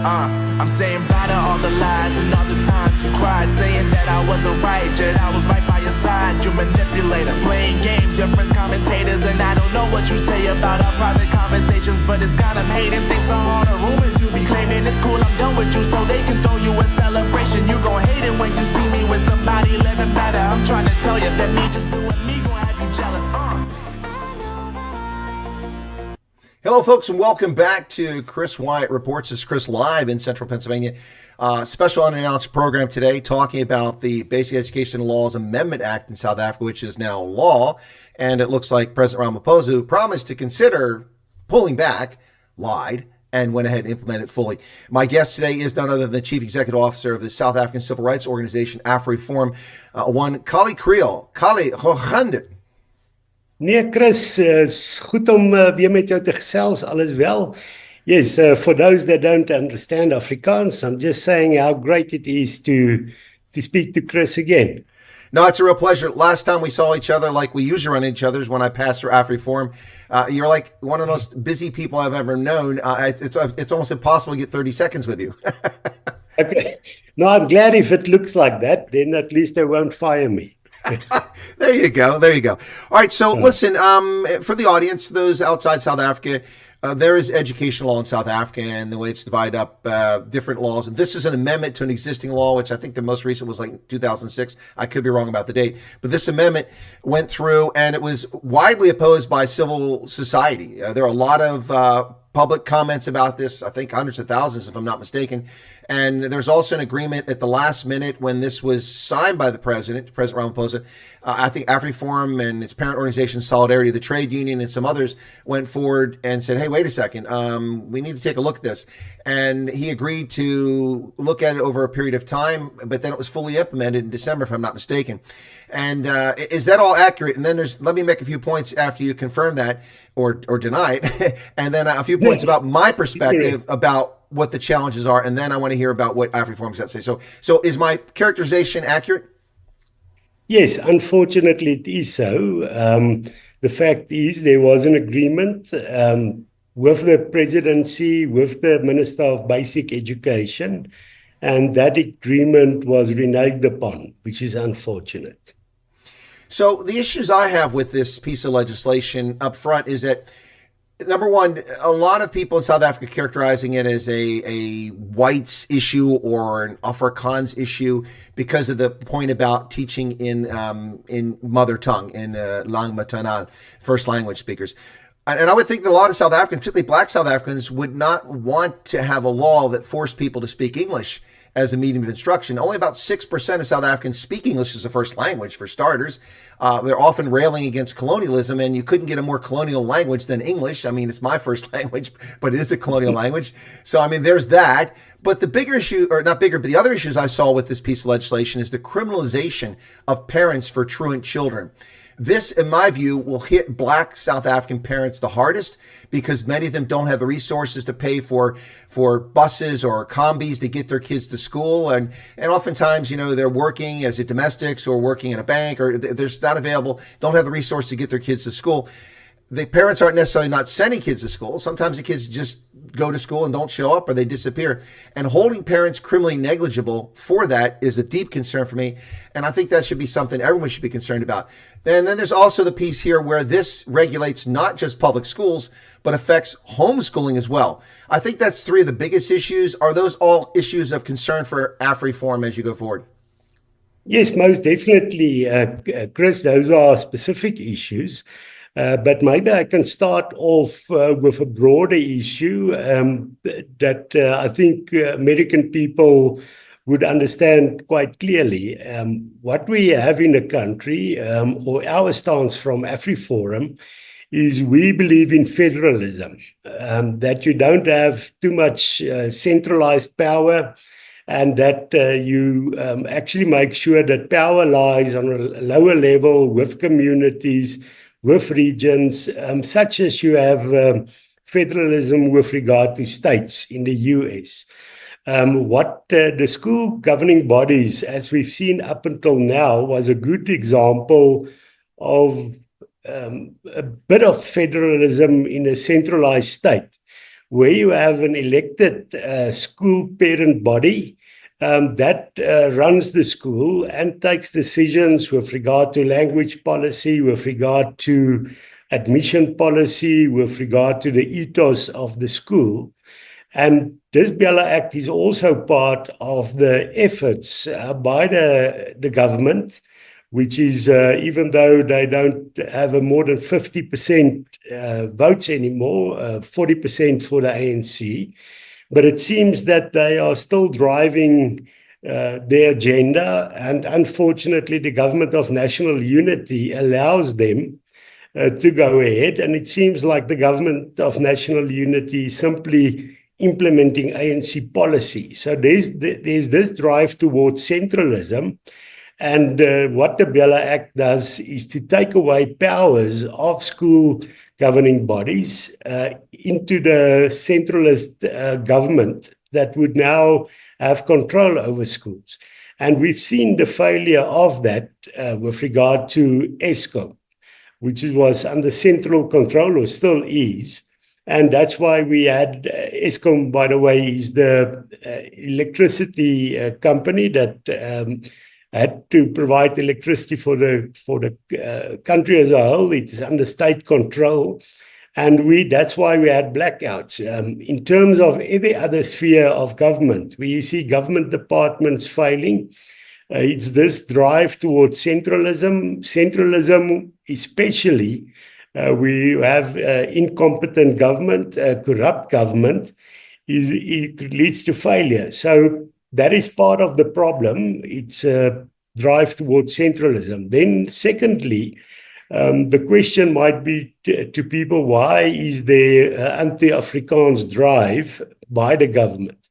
I'm saying bye to all the lies and all the times you cried, saying that I wasn't right, yet I was right by your side. You manipulator, playing games, your friends commentators, and I don't know what you say about our private conversations, but it's got them hating thanks to all the rumors you be claiming. It's cool, I'm done with you, so they can throw you a celebration. You gon' hate it when you see me with somebody living better. I'm trying to tell you that me just doing me gon' have you jealous. Hello, folks, and welcome back to Chris Wyatt Reports. This is Chris live in Central Pennsylvania. Special unannounced program today talking about the Basic Education Laws Amendment Act in South Africa, which is now law. And it looks like President Ramaphosa promised to consider pulling back, lied, and went ahead and implemented it fully. My guest today is none other than the Chief Executive Officer of the South African Civil Rights Organization, AfriForum, one Kallie Kriel. Kallie, goeiedag. Nee, Chris, is goed om weer met jou te gesels. Alles wel? Yes, for those that don't understand Afrikaans, I'm just saying how great it is to speak to Chris again. No, it's a real pleasure. Last time we saw each other, like we usually run into each other, is when I passed through AfriForum. You're like one of the most busy people I've ever known. It's almost impossible to get 30 seconds with you. Okay. No, I'm glad if it looks like that, then at least they won't fire me. There you go. There you go. All right. So listen, for the audience, those outside South Africa, there is education law in South Africa, and the way it's divided up, different laws. And this is an amendment to an existing law, which I think the most recent was like 2006. I could be wrong about the date, but this amendment went through, and it was widely opposed by civil society. There are a lot of public comments about this, I think hundreds of thousands, if I'm not mistaken. And there's also an agreement at the last minute when this was signed by the President Ramaphosa. I think AfriForum and its parent organization, Solidarity, the trade union, and some others went forward and said, hey, wait a second, we need to take a look at this. And he agreed to look at it over a period of time, but then it was fully implemented in December, if I'm not mistaken. And is that all accurate? And then let me make a few points after you confirm that or deny it. And then a few points about my perspective about what the challenges are, and then I want to hear about what AfriForum's got to say. So is my characterization accurate? Yes, unfortunately it is so. The fact is there was an agreement with the presidency, with the Minister of Basic Education, and that agreement was reneged upon, which is unfortunate. So the issues I have with this piece of legislation up front is that, number one, a lot of people in South Africa characterizing it as a whites issue or an Afrikaans issue because of the point about teaching in mother tongue, in langue maternelle, first language speakers. And I would think that a lot of South Africans, particularly black South Africans, would not want to have a law that forced people to speak English as a medium of instruction. Only about 6% of South Africans speak English as a first language, for starters. They're often railing against colonialism, and you couldn't get a more colonial language than English. I mean, it's my first language, but it is a colonial language. So, I mean, there's that. But the bigger issue, or not bigger, but the other issues I saw with this piece of legislation is the criminalization of parents for truant children. This, in my view, will hit black South African parents the hardest because many of them don't have the resources to pay for buses or combis to get their kids to school. And oftentimes, you know, they're working as a domestics or working in a bank, or they're not available, don't have the resource to get their kids to school. The parents aren't necessarily not sending kids to school. Sometimes the kids just go to school and don't show up, or they disappear. And holding parents criminally negligible for that is a deep concern for me. And I think that should be something everyone should be concerned about. And then there's also the piece here where this regulates not just public schools, but affects homeschooling as well. I think that's three of the biggest issues. Are those all issues of concern for AfriForum as you go forward? Yes, most definitely, Chris, those are specific issues. But maybe I can start off with a broader issue that I think American people would understand quite clearly. What we have in the country, or our stance from AfriForum, is we believe in federalism, that you don't have too much centralized power, and that you actually make sure that power lies on a lower level with communities, with regions, such as you have federalism with regard to states in the US. What the school governing bodies, as we've seen up until now, was a good example of a bit of federalism in a centralized state, where you have an elected school parent body that runs the school and takes decisions with regard to language policy, with regard to admission policy, with regard to the ethos of the school. And this BELA Act is also part of the efforts by the government, which is, even though they don't have a more than 50% votes anymore, 40% for the ANC, but it seems that they are still driving their agenda. And unfortunately, the Government of National Unity allows them to go ahead. And it seems like the Government of National Unity is simply implementing ANC policy. So there's this drive towards centralism. And what the BELA Act does is to take away powers of school governing bodies into the centralist government that would now have control over schools. And we've seen the failure of that with regard to Eskom, which was under central control, or still is. And that's why we had Eskom, by the way, is the electricity company that had to provide electricity for the country as a whole. It's under state control. And that's why we had blackouts. In terms of every other sphere of government, where you see government departments failing, it's this drive towards centralism. Centralism, especially, we have incompetent government, corrupt government, it leads to failure. So that is part of the problem. It's a drive towards centralism. Then secondly, the question might be to people, why is there anti-Afrikaans drive by the government?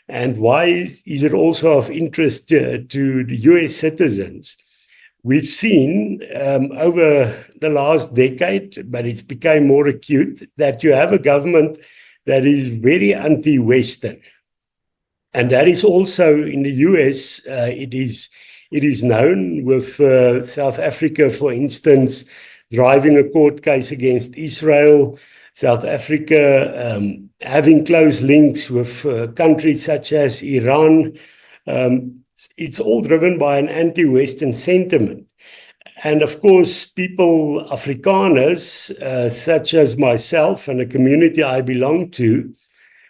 And why is it also of interest to the US citizens? We've seen over the last decade, but it's become more acute, that you have a government that is very anti-Western. And that is also in the US, it is known with South Africa, for instance, driving a court case against Israel, South Africa having close links with countries such as Iran. It's all driven by an anti-Western sentiment. And of course, people, Afrikaners, such as myself and the community I belong to,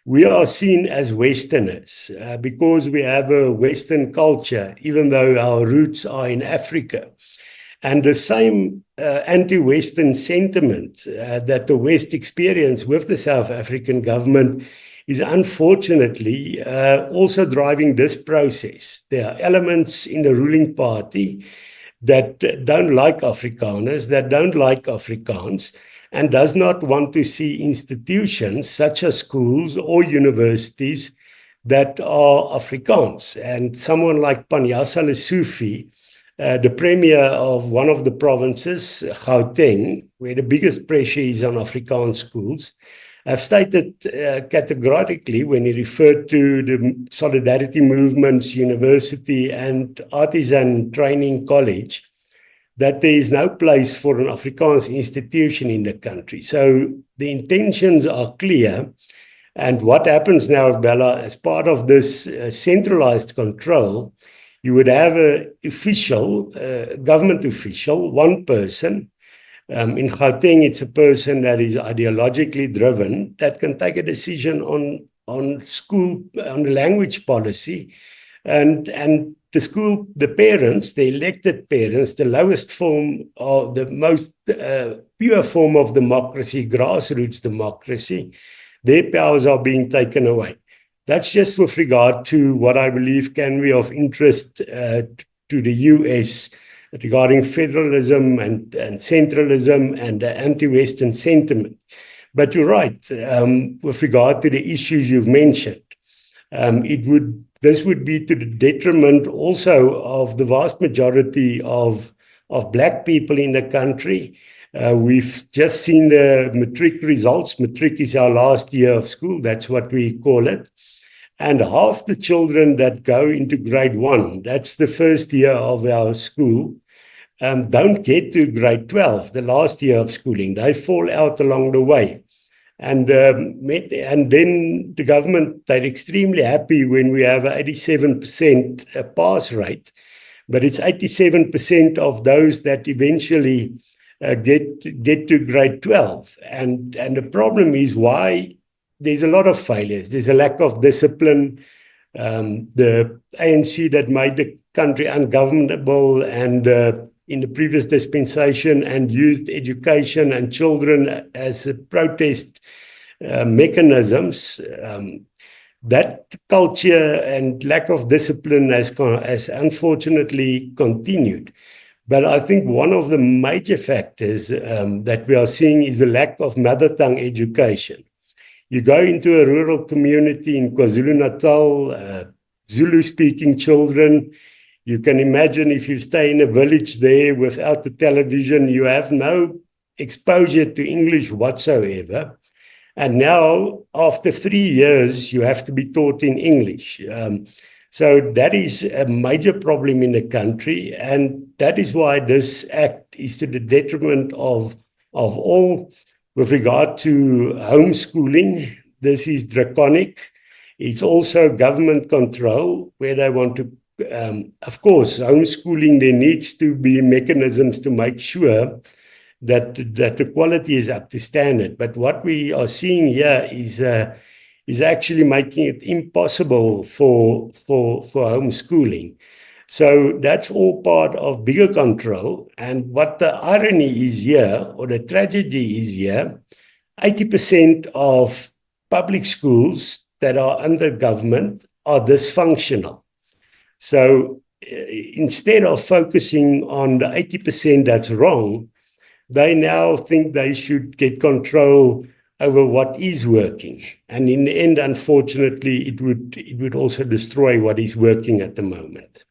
we are seen as Westerners because we have a Western culture, even though our roots are in Africa. And the same anti-Western sentiment that the West experienced with the South African government is unfortunately also driving this process. There are elements in the ruling party that don't like Afrikaners, that don't like Afrikaans, and does not want to see institutions such as schools or universities that are Afrikaans. And someone like Panjasa Lesufi, the premier of one of the provinces, Gauteng, where the biggest pressure is on Afrikaans schools, have stated categorically, when he referred to the Solidarity Movement's university and artisan training college, that there is no place for an Afrikaans institution in the country. So the intentions are clear. And what happens now, BELA, as part of this centralized control, you would have an official, government official, one person. In Gauteng, it's a person that is ideologically driven, that can take a decision on school, on the language policy, and the school, the parents, the elected parents, the lowest form or the most pure form of democracy, grassroots democracy, their powers are being taken away. That's just with regard to what I believe can be of interest to the US regarding federalism and centralism and the anti-Western sentiment. But you're right, with regard to the issues you've mentioned, this would be to the detriment also of the vast majority of Black people in the country. We've just seen the matric results. Matric is our last year of school, that's what we call it. And half the children that go into grade 1, that's the first year of our school, don't get to grade 12, the last year of schooling. They fall out along the way. And then the government, they're extremely happy when we have an 87% pass rate, but it's 87% of those that eventually get to grade 12. And the problem is why there's a lot of failures. There's a lack of discipline. The ANC that made the country ungovernable and in the previous dispensation and used education and children as a protest mechanisms. That culture and lack of discipline has unfortunately continued. But I think one of the major factors that we are seeing is the lack of mother tongue education. You go into a rural community in KwaZulu-Natal, Zulu-speaking children. You can imagine if you stay in a village there without the television, you have no exposure to English whatsoever. And now, after 3 years, you have to be taught in English. So that is a major problem in the country. And that is why this act is to the detriment of all. With regard to homeschooling, this is draconic. It's also government control where they want to, of course, homeschooling, there needs to be mechanisms to make sure that the quality is up to standard. But what we are seeing here is actually making it impossible for homeschooling. So that's all part of bigger control. And what the irony is here, or the tragedy is here, 80% of public schools that are under government are dysfunctional. So instead of focusing on the 80% that's wrong, they now think they should get control over what is working. And in the end, unfortunately, it would also destroy what is working at the moment.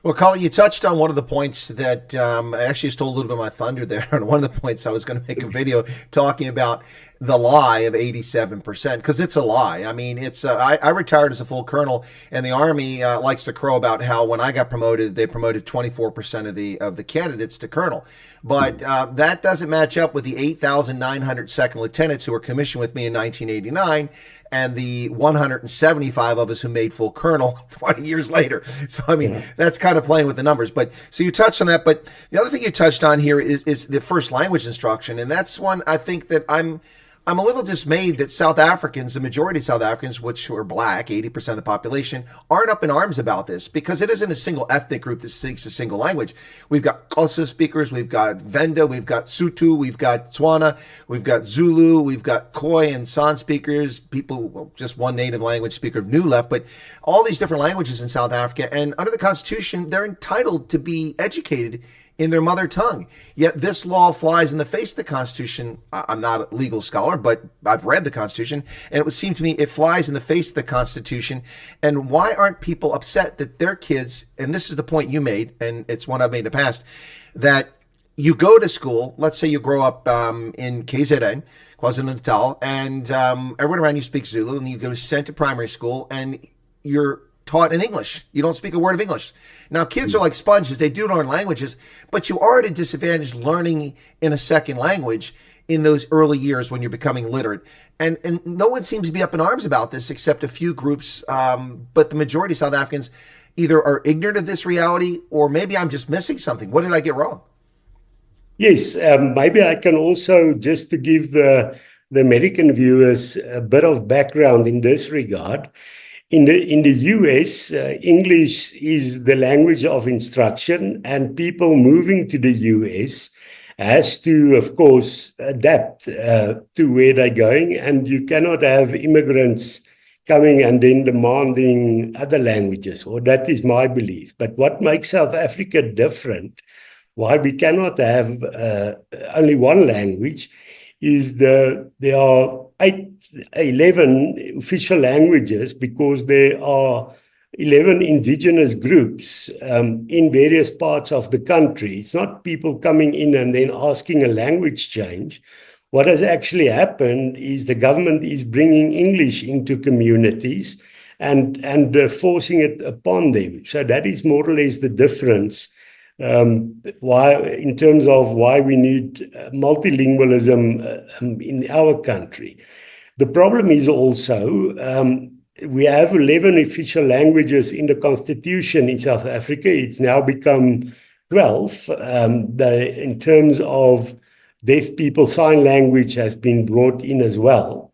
Well, Kallie, you touched on one of the points that I actually stole a little bit of my thunder there. And one of the points I was going to make a video talking about the lie of 87%, because it's a lie. I mean, it's I retired as a full colonel, and the Army likes to crow about how when I got promoted, they promoted 24% of the candidates to colonel. But that doesn't match up with the 8,900 second lieutenants who were commissioned with me in 1989. And the 175 of us who made full colonel 20 years later. So, I mean, that's kind of playing with the numbers. But so you touched on that. But the other thing you touched on here is the first language instruction. And that's one I think that I'm a little dismayed that South Africans, the majority of South Africans, which are black, 80% of the population, aren't up in arms about this, because it isn't a single ethnic group that speaks a single language. We've got Xhosa speakers, we've got Venda, we've got Sotho, we've got Tswana, we've got Zulu, we've got Khoi and San speakers, people, well, just one native language speaker of New left, but all these different languages in South Africa. And under the Constitution, they're entitled to be educated in their mother tongue. Yet this law flies in the face of the Constitution. I'm not a legal scholar, but I've read the Constitution, and it would seem to me it flies in the face of the Constitution. And why aren't people upset that their kids, and this is the point you made, and it's one I've made in the past, that you go to school, let's say you grow up in KZN, KwaZulu-Natal, and everyone around you speaks Zulu, and you go sent to primary school, and you're taught in English. You don't speak a word of English. Now, kids are like sponges. They do learn languages, but you are at a disadvantage learning in a second language in those early years when you're becoming literate. And no one seems to be up in arms about this except a few groups. But the majority of South Africans either are ignorant of this reality, or maybe I'm just missing something. What did I get wrong? Yes, maybe I can also, just to give the American viewers a bit of background in this regard. In the US, English is the language of instruction, and people moving to the US has to, of course, adapt to where they're going. And you cannot have immigrants coming and then demanding other languages, or that is my belief. But what makes South Africa different, why we cannot have only one language, is there are 11 official languages, because there are 11 indigenous groups in various parts of the country. It's not people coming in and then asking a language change. What has actually happened is the government is bringing English into communities and forcing it upon them. So that is more or less the difference why, in terms of why we need multilingualism in our country. The problem is also we have 11 official languages in the constitution in South Africa. It's now become 12. In terms of deaf people, sign language has been brought in as well.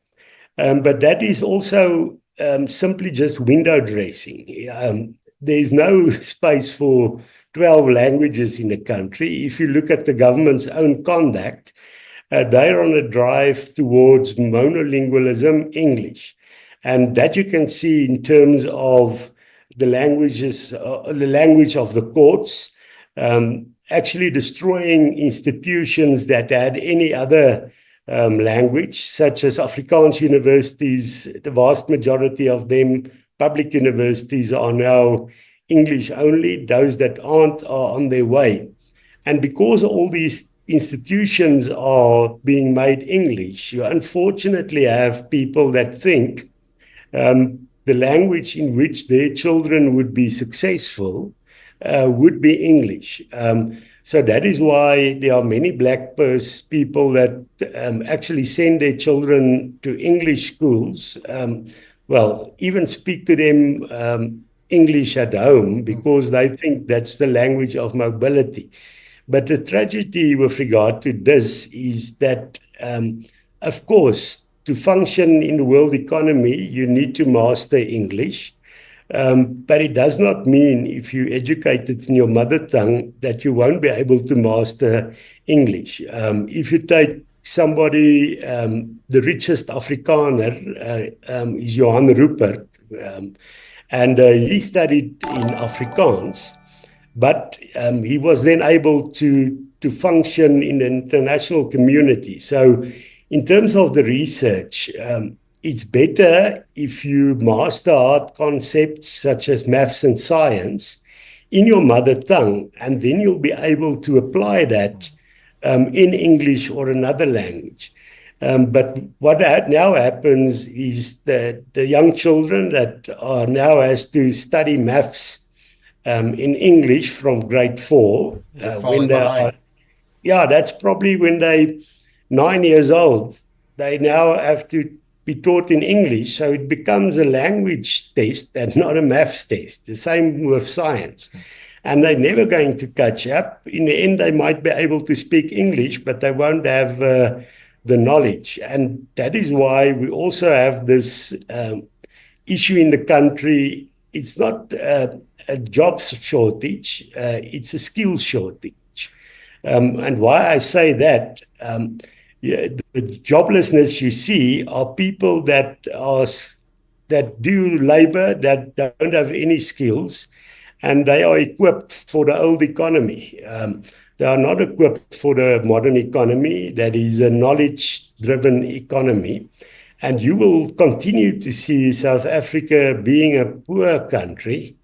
But that is also simply just window dressing. There's no space for 12 languages in the country. If you look at the government's own conduct, they're on a drive towards monolingualism, English. And that you can see in terms of the languages, the language of the courts, actually destroying institutions that had any other language, such as Afrikaans universities. The vast majority of them, public universities, are now English only. Those that aren't are on their way. And because all these institutions are being made English, you unfortunately have people that think the language in which their children would be successful would be English. So that is why there are many black people that actually send their children to English schools, even speak to them English at home because they think that's the language of mobility. But the tragedy with regard to this is that, of course, to function in the world economy, you need to master English. But it does not mean if you educate it in your mother tongue that you won't be able to master English. If you take somebody, the richest Afrikaner is Johan Rupert, and he studied in Afrikaans, but he was then able to function in the international community. So in terms of the research, it's better if you master hard concepts such as maths and science in your mother tongue, and then you'll be able to apply that in English or another language. But what now happens is that the young children that are now has to study maths in English from grade 4. When that's probably when they're 9 years old. They now have to be taught in English, so it becomes a language test and not a maths test. The same with science. And they're never going to catch up. In the end, they might be able to speak English, but they won't have the knowledge. And that is why we also have this issue in the country. It's not a jobs shortage, it's a skills shortage. And why I say that, the joblessness you see are people that do labor that don't have any skills, and they are equipped for the old economy. They are not equipped for the modern economy that is a knowledge-driven economy. And you will continue to see South Africa being a poor country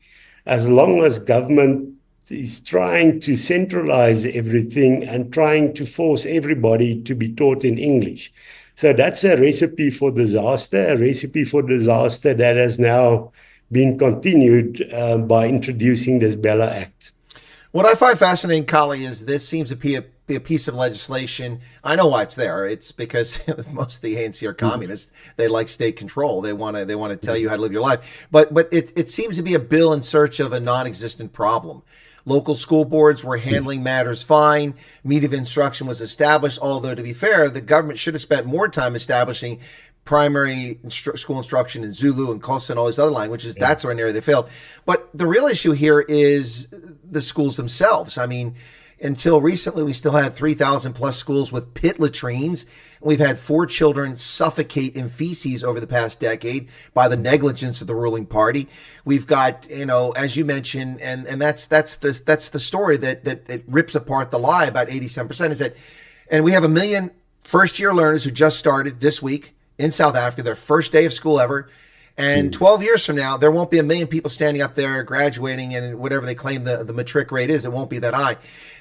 as long as government is trying to centralize everything and trying to force everybody to be taught in English. So that's a recipe for disaster that has now been continued by introducing this BELA Act. What I find fascinating, Kallie, is this seems to be a piece of legislation. I know why it's there. It's because most of the ANC are communists. They like state control. They want to tell you how to live your life. But it seems to be a bill in search of a non-existent problem. Local school boards were handling matters fine. Meat of instruction was established. Although, to be fair, the government should have spent more time establishing primary school instruction in Zulu and Xhosa and all these other languages. Yeah. That's an area they failed. But the real issue here is the schools themselves. I mean, until recently, we still had 3,000 plus schools with pit latrines. We've had 4 children suffocate in feces over the past decade by the negligence of the ruling party. We've got, as you mentioned, and that's the story that it rips apart the lie about 87% is that, and we have 1 million first-year learners who just started this week in South Africa, their first day of school ever. And 12 years from now, there won't be 1 million people standing up there graduating, and whatever they claim the matric rate is, it won't be that high.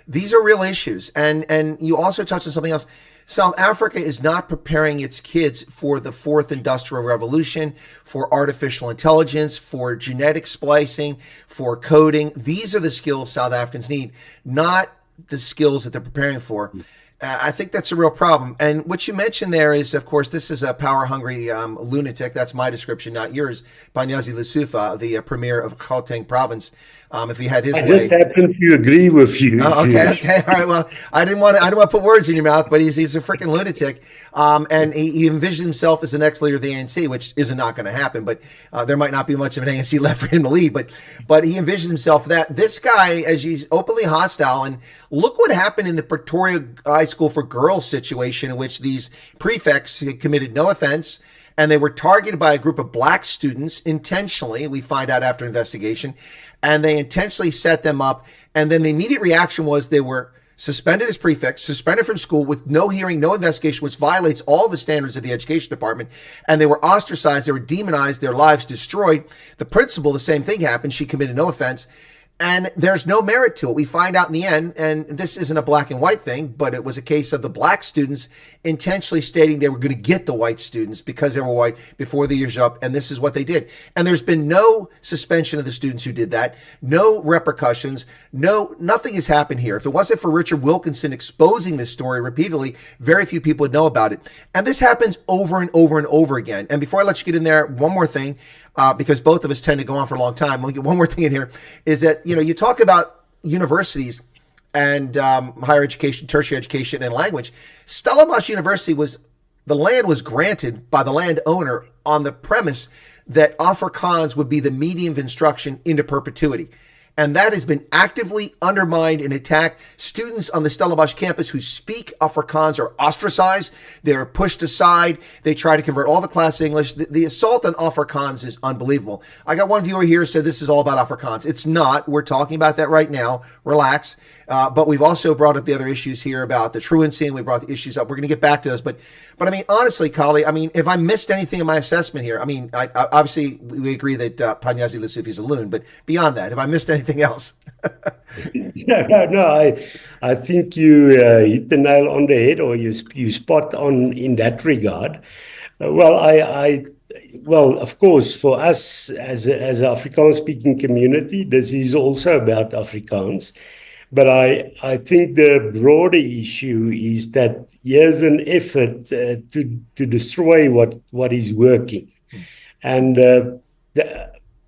These are real issues. And you also touched on something else. South Africa is not preparing its kids for the fourth industrial revolution, for artificial intelligence, for genetic splicing, for coding. These are the skills South Africans need, not the skills that they're preparing for. I think that's a real problem. And what you mentioned there is, of course, this is a power-hungry lunatic. That's my description, not yours. Panyazi Lesufi, the premier of Gauteng province. If he had his way. I just happen to agree with you. Oh, okay. All right. Well, I didn't want to put words in your mouth, but he's a freaking lunatic. And he envisioned himself as the next leader of the ANC, which is not going to happen. But there might not be much of an ANC left for him to lead. But he envisioned himself that this guy, as he's openly hostile, and look what happened in the Pretoria High School for Girls situation, in which these prefects had committed no offense, and they were targeted by a group of black students intentionally. We find out after investigation, and they intentionally set them up. And then the immediate reaction was they were suspended as prefects, suspended from school with no hearing, no investigation, which violates all the standards of the education department. And they were ostracized, they were demonized, their lives destroyed. The principal, the same thing happened. She committed no offense. And there's no merit to it. We find out in the end, and this isn't a black and white thing, but it was a case of the black students intentionally stating they were going to get the white students because they were white before the year's up, and this is what they did. And there's been no suspension of the students who did that, no repercussions, nothing has happened here. If it wasn't for Richard Wilkinson exposing this story repeatedly, very few people would know about it. And this happens over and over and over again. And before I let you get in there, one more thing. Because both of us tend to go on for a long time. We'll get one more thing in here, is that, you talk about universities and higher education, tertiary education, and language. Stellenbosch University the land was granted by the landowner on the premise that Afrikaans would be the medium of instruction into perpetuity. And that has been actively undermined and attacked. Students on the Stellenbosch campus who speak Afrikaans are ostracized. They're pushed aside. They try to convert all the class to English. The assault on Afrikaans is unbelievable. I got one viewer here who said this is all about Afrikaans. It's not. We're talking about that right now. Relax. But we've also brought up the other issues here about the truancy, and we brought the issues up. We're going to get back to those. But I mean, honestly, Kallie, if I missed anything in my assessment here, I obviously we agree that Panyazi Lesufi is a loon, but beyond that, have I missed anything else? No. I think you hit the nail on the head, or you spot on in that regard. Well, of course, for us as an Afrikaans-speaking community, this is also about Afrikaans. But I think the broader issue is that here's an effort to destroy what is working. And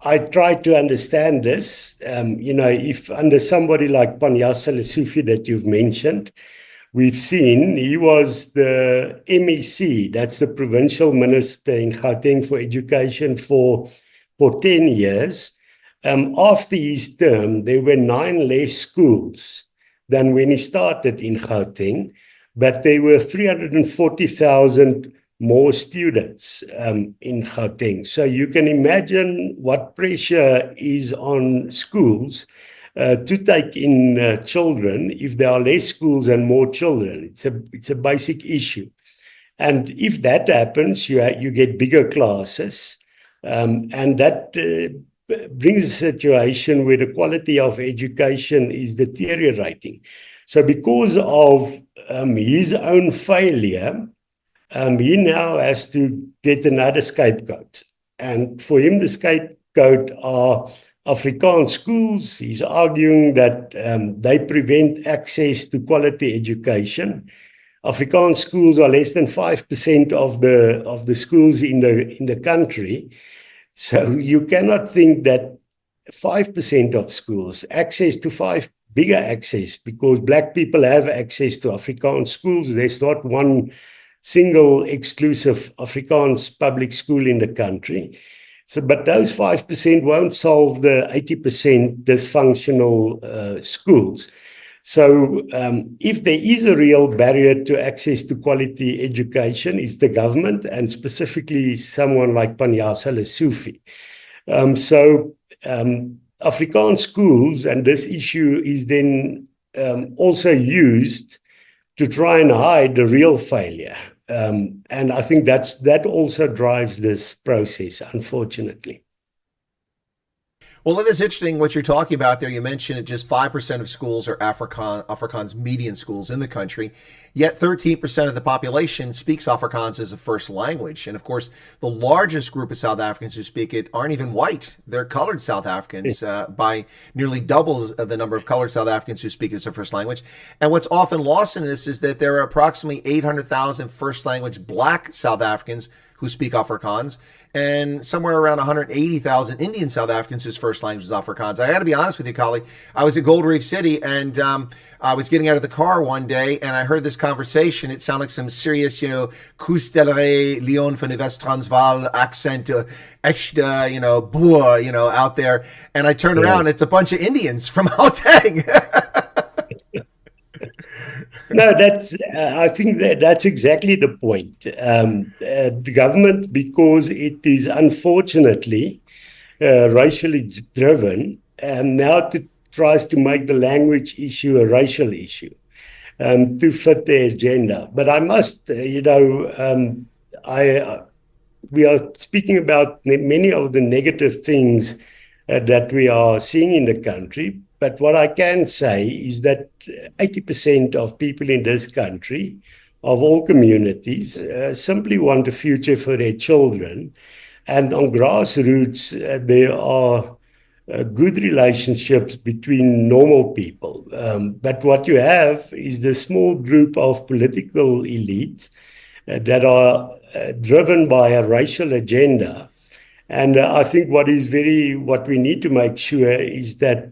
I try to understand this. If under somebody like Panyazi Lesufi that you've mentioned, we've seen he was the MEC, that's the provincial minister in Gauteng for education for 10 years. After his term, there were 9 less schools than when he started in Gauteng, but there were 340,000 more students in Gauteng. So you can imagine what pressure is on schools to take in children if there are less schools and more children. It's a basic issue. And if that happens, you get bigger classes, and that brings a situation where the quality of education is deteriorating. So because of his own failure, he now has to get another scapegoat. And for him, the scapegoat are Afrikaans schools. He's arguing that they prevent access to quality education. Afrikaans schools are less than 5% of the schools in the country. So you cannot think that 5% of schools, bigger access, because black people have access to Afrikaans schools. There's not one single exclusive Afrikaans public school in the country. But those 5% won't solve the 80% dysfunctional schools. So if there is a real barrier to access to quality education, it's the government, and specifically someone like Panyazi Lesufi. Afrikaans schools, and this issue is then also used to try and hide the real failure. And I think that also drives this process, unfortunately. Well, it is interesting what you're talking about there. You mentioned that just 5% of schools are Afrikaans median schools in the country, yet 13% of the population speaks Afrikaans as a first language. And of course, the largest group of South Africans who speak it aren't even white. They're colored South Africans, by nearly double the number of colored South Africans who speak it as a first language. And what's often lost in this is that there are approximately 800,000 first language black South Africans who speak Afrikaans, and somewhere around 180,000 Indian South Africans whose first language is Afrikaans. I got to be honest with you, Kallie. I was at Gold Reef City, and I was getting out of the car one day, and I heard this conversation. It sounded like some serious, Koestelery, Leon van the West Transvaal accent, echte, boer, out there. And I turned around, it's a bunch of Indians from Gauteng. No, I think that's exactly the point. The government, because it is unfortunately racially driven, now tries to make the language issue a racial issue to fit their agenda. But I must, we are speaking about many of the negative things that we are seeing in the country. But what I can say is that 80% of people in this country, of all communities, simply want a future for their children. And on grassroots, there are good relationships between normal people. But what you have is the small group of political elites that are driven by a racial agenda. And I think what we need to make sure is that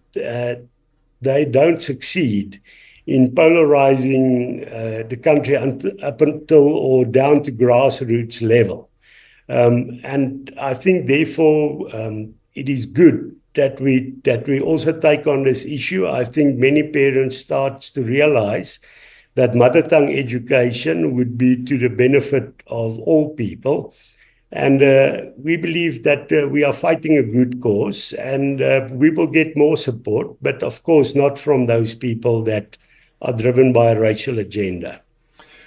they don't succeed in polarizing the country up until or down to grassroots level. And I think, therefore, it is good that we also take on this issue. I think many parents start to realize that mother tongue education would be to the benefit of all people. And we believe that we are fighting a good cause, and we will get more support, but of course not from those people that are driven by a racial agenda.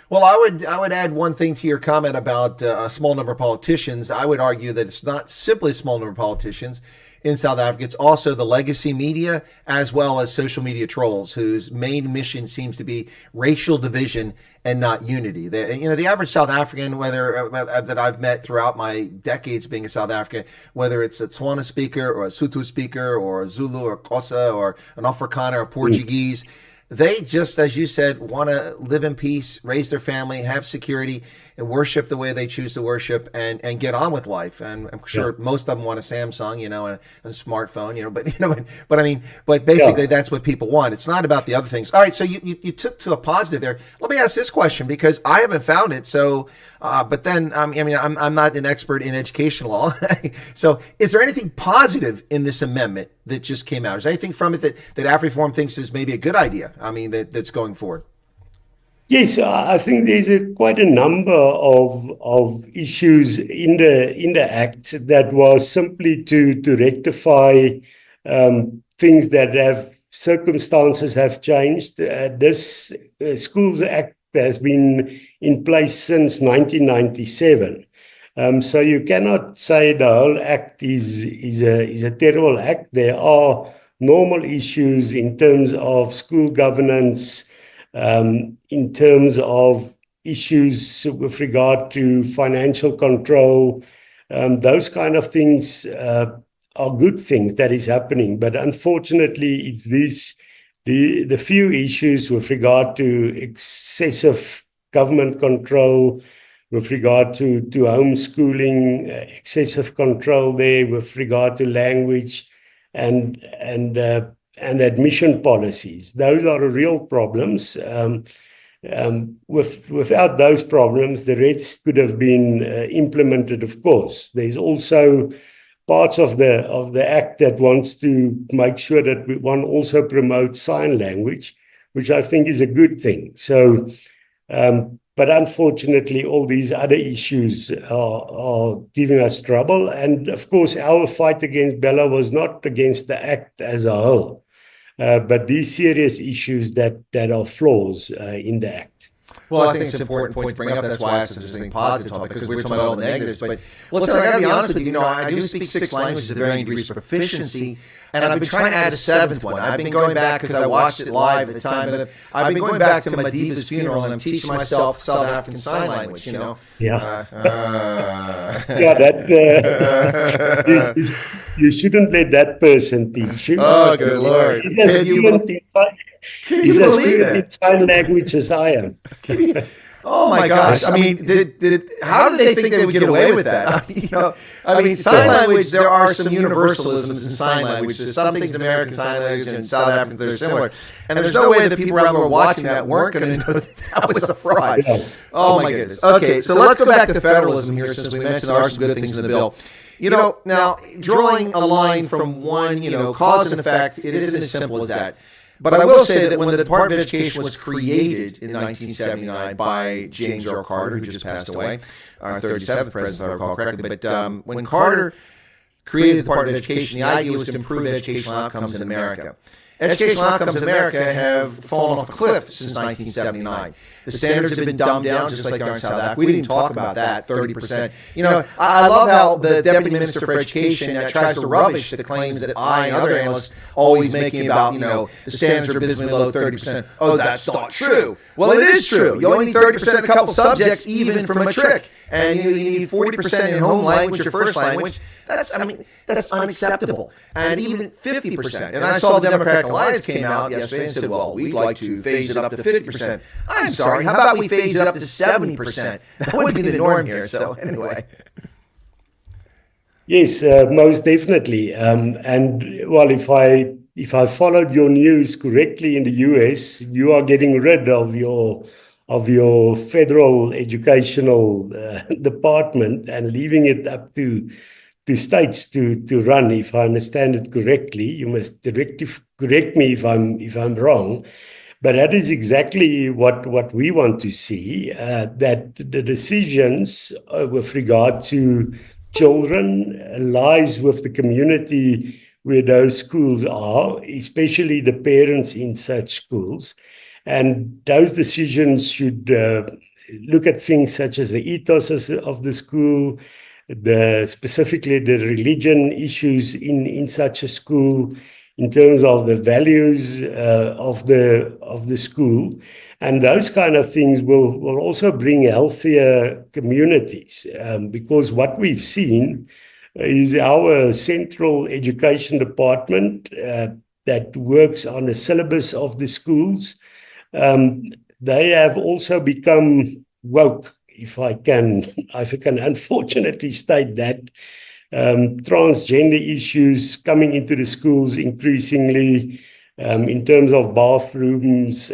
Well, I would add one thing to your comment about a small number of politicians. I would argue that it's not simply a small number of politicians in South Africa. It's also the legacy media as well as social media trolls whose main mission seems to be racial division and not unity. The average South African, whether that I've met throughout my decades being a South African, whether it's a Tswana speaker or a Sotho speaker or a Zulu or Xhosa or an Afrikaner or Portuguese, they just, as you said, want to live in peace, raise their family, have security, and worship the way they choose to worship, and get on with life. And I'm sure most of them want a Samsung, and a smartphone, but basically that's what people want. It's not about the other things. All right, so you took to a positive there. Let me ask this question because I haven't found it. So, but then I'm not an expert in education law. So, is there anything positive in this amendment that just came out? Is there anything from it that AfriForum thinks is maybe a good idea? That's going forward. Yes, I think there's quite a number of issues in the Act that was simply to rectify things that circumstances have changed. This Schools Act has been in place since 1997. So you cannot say the whole Act is a terrible Act. There are normal issues in terms of school governance, in terms of issues with regard to financial control. Those kind of things are good things that is happening. But unfortunately, it's the few issues with regard to excessive government control, with regard to homeschooling, excessive control there with regard to language and admission policies. Those are real problems. Without those problems, the rest could have been implemented, of course. There's also parts of the Act that wants to make sure that one also promotes sign language, which I think is a good thing. So, but unfortunately, all these other issues are giving us trouble. And of course, our fight against BELA was not against the Act as a whole, but these serious issues that are flaws in the Act. Well, I think it's an important point to bring up. That's why I asked if there's anything positive about it, because we were talking about all the negatives. But listen, I got to be honest with you. I do speak 6 languages of varying degrees of proficiency, and I've been trying to add a 7th one. I've been going back because I watched it live at the time, but I've been going back to Madiba's funeral, and I'm teaching myself South African Sign Language. Yeah. You shouldn't let that person teach you. Oh, good Lord! He's as fluent in sign language as I am. Oh my gosh! I mean, how did they think they would get away with that? Sign language. There are some universalisms in sign language. There's some things in American Sign Language and South African that are similar, and there's no way that people around the world watching that weren't going to know that was a fraud. Yeah. Oh my goodness! Okay, so let's go back to federalism here, since we mentioned there are some good things in the bill. Now drawing a line from one, cause and effect, it isn't as simple as that. But I will say that when the Department of Education was created in 1979 by James Earl Carter, who just passed away, our 37th president, if I recall correctly, but when Carter created the Department of Education, the idea was to improve educational outcomes in America. Educational outcomes in America have fallen off a cliff since 1979. The standards have been dumbed down, just like they are in South Africa. We didn't talk about that, 30%. I love how the Deputy Minister for Education tries to rubbish the claims that I and other analysts always making about, the standards are abysmally low, 30%. Oh, that's not true. Well, it is true. You only need 30% in a couple subjects, even from a trick. And you need 40% in home language or first language. That's unacceptable. And even 50%. And I saw the Democratic Alliance came out yesterday and said, well, we'd like to phase it up to 50%. I'm sorry, how about we phase it up to 70%? That would be the norm here. So anyway. Yes, most definitely. And well, if I followed your news correctly in the US, you are getting rid of your federal educational department and leaving it up to states to run. If I understand it correctly, you must correct me if I'm wrong. But that is exactly what we want to see, that the decisions with regard to children lies with the community where those schools are, especially the parents in such schools. And those decisions should look at things such as the ethos of the school, specifically the religion issues in such a school, in terms of the values of the school. And those kind of things will also bring healthier communities, because what we've seen is our central education department that works on the syllabus of the schools. They have also become woke, if I can unfortunately state that. Transgender issues coming into the schools increasingly, in terms of bathrooms,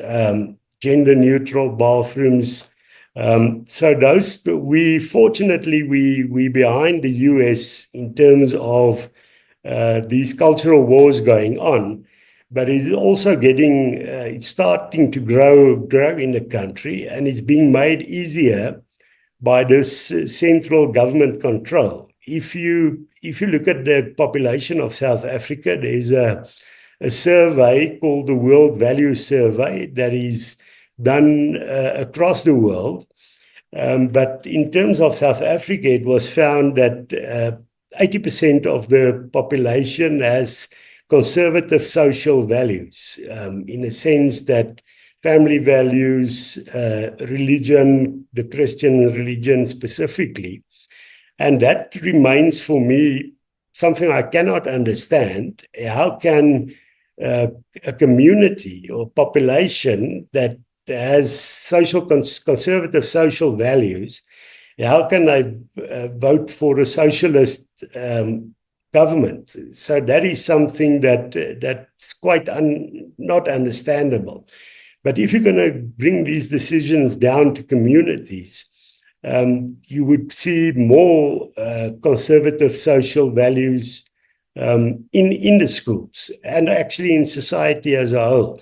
gender neutral bathrooms. So those, we behind the US in terms of these cultural wars going on, but it's also it's starting to grow in the country, and it's being made easier by this central government control. If you look at the population of South Africa, there's a survey called the World Value Survey that is done across the world. But in terms of South Africa, it was found that 80% of the population has conservative social values, in a sense that family values, religion, the Christian religion specifically. And that remains for me something I cannot understand. How can a community or population that has conservative social values, how can they vote for a socialist government? So that is something that's quite not understandable. But if you're going to bring these decisions down to communities, you would see more conservative social values in the schools and actually in society as a whole.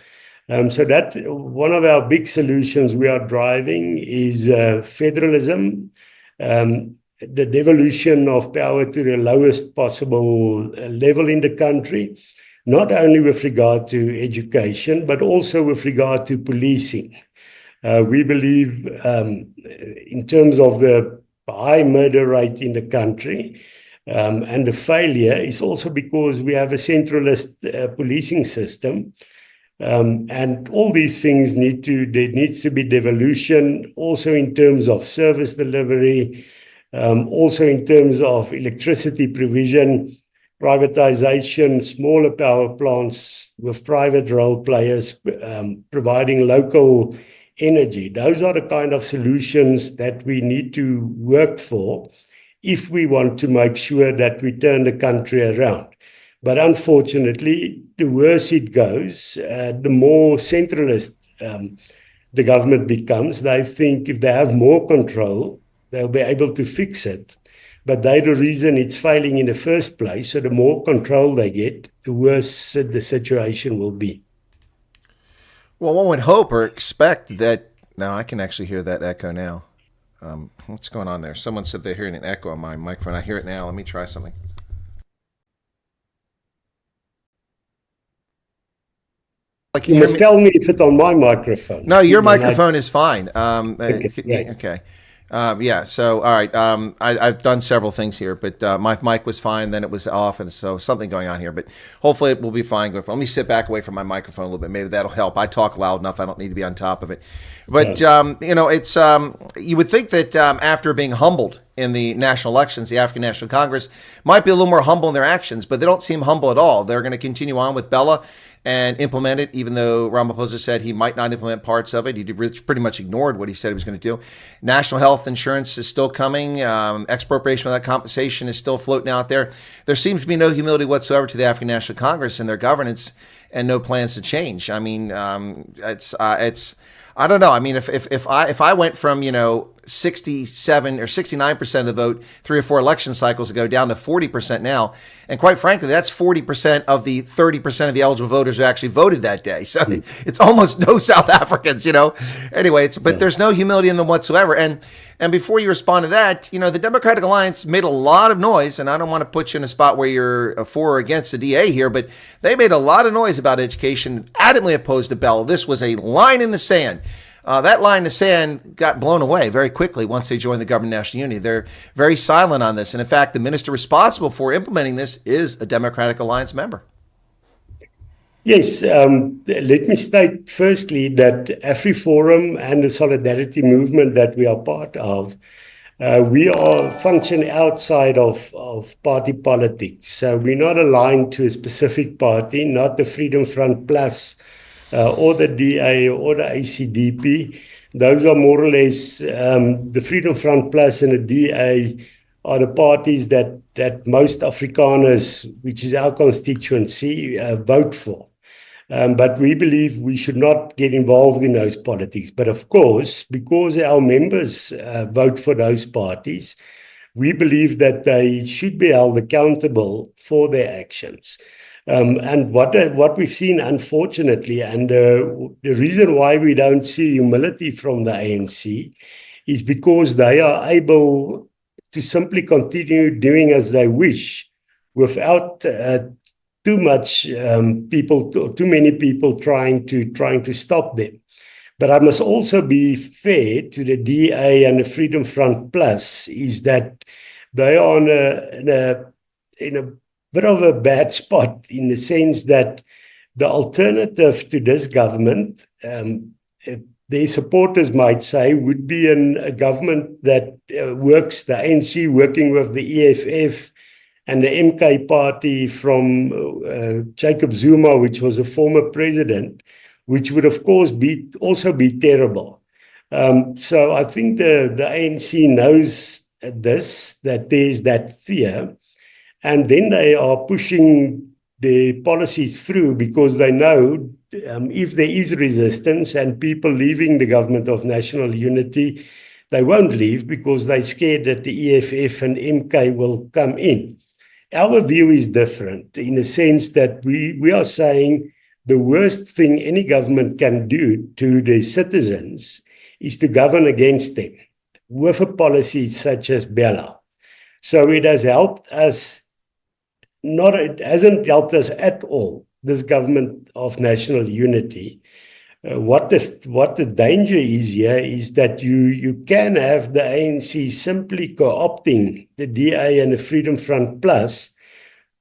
So that one of our big solutions we are driving is federalism, the devolution of power to the lowest possible level in the country, not only with regard to education, but also with regard to policing. We believe, in terms of the high murder rate in the country, and the failure is also because we have a centralist policing system. And all these things there needs to be devolution, also in terms of service delivery, also in terms of electricity provision, privatization, smaller power plants with private role players, providing local energy. Those are the kind of solutions that we need to work for if we want to make sure that we turn the country around. But unfortunately, the worse it goes, the more centralist the government becomes. They think if they have more control, they'll be able to fix it. But they're the reason it's failing in the first place. So the more control they get, the worse the situation will be. Well, one would hope or expect that. Now I can actually hear that echo now. What's going on there? Someone said they're hearing an echo on my microphone. I hear it now. Let me try something. Like you must tell me if it's on my microphone. No, your microphone is fine. Okay. Yeah. So, all right. I've done several things here, but my mic was fine. Then it was off, and so something going on here. But hopefully, it will be fine. Let me sit back away from my microphone a little bit. Maybe that'll help. I talk loud enough. I don't need to be on top of it. But it's you would think that after being humbled in the national elections, the African National Congress might be a little more humble in their actions, but they don't seem humble at all. They're going to continue on with BELA and implement it, even though Ramaphosa said he might not implement parts of it. He pretty much ignored what he said he was going to do. National health insurance is still coming. Expropriation without compensation is still floating out there. There seems to be no humility whatsoever to the African National Congress and their governance, and no plans to change. I mean, it's I don't know. I mean, if I went from 67 or 69% of the vote 3 or 4 election cycles ago down to 40% now, and quite frankly, that's 40% of the 30% of the eligible voters who actually voted that day. So it's almost no South Africans, Anyway, but there's no humility in them whatsoever. And before you respond to that, the Democratic Alliance made a lot of noise, and I don't want to put you in a spot where you're for or against the DA here, but they made a lot of noise about education, adamantly opposed to BELA. This was a line in the sand. That line in the sand got blown away very quickly once they joined the government of national unity. They're very silent on this. And in fact, the minister responsible for implementing this is a Democratic Alliance member. Yes, let me state firstly that AfriForum and the solidarity movement that we are part of, we are function outside of party politics. So we're not aligned to a specific party, not the Freedom Front Plus, or the DA or the ACDP. Those are more or less the Freedom Front Plus and the DA are the parties that most Afrikaners, which is our constituency, vote for. But we believe we should not get involved in those politics. But of course, because our members vote for those parties, we believe that they should be held accountable for their actions. And what we've seen, unfortunately, and the reason why we don't see humility from the ANC is because they are able to simply continue doing as they wish without too many people trying to stop them. But I must also be fair to the DA and the Freedom Front Plus, is that they are in a bit of a bad spot, in the sense that the alternative to this government, their supporters might say, would be a government that works, the ANC working with the EFF and the MK party from Jacob Zuma, which was a former president, which would of course also be terrible. So I think the ANC knows this, that there's that fear. And then they are pushing the policies through because they know if there is resistance and people leaving the government of national unity, they won't leave because they're scared that the EFF and MK will come in. Our view is different, in the sense that we are saying the worst thing any government can do to their citizens is to govern against them with a policy such as BELA. So it has helped us. It hasn't helped us at all, this government of national unity, What the danger is here is that you can have the ANC simply co-opting the DA and the Freedom Front Plus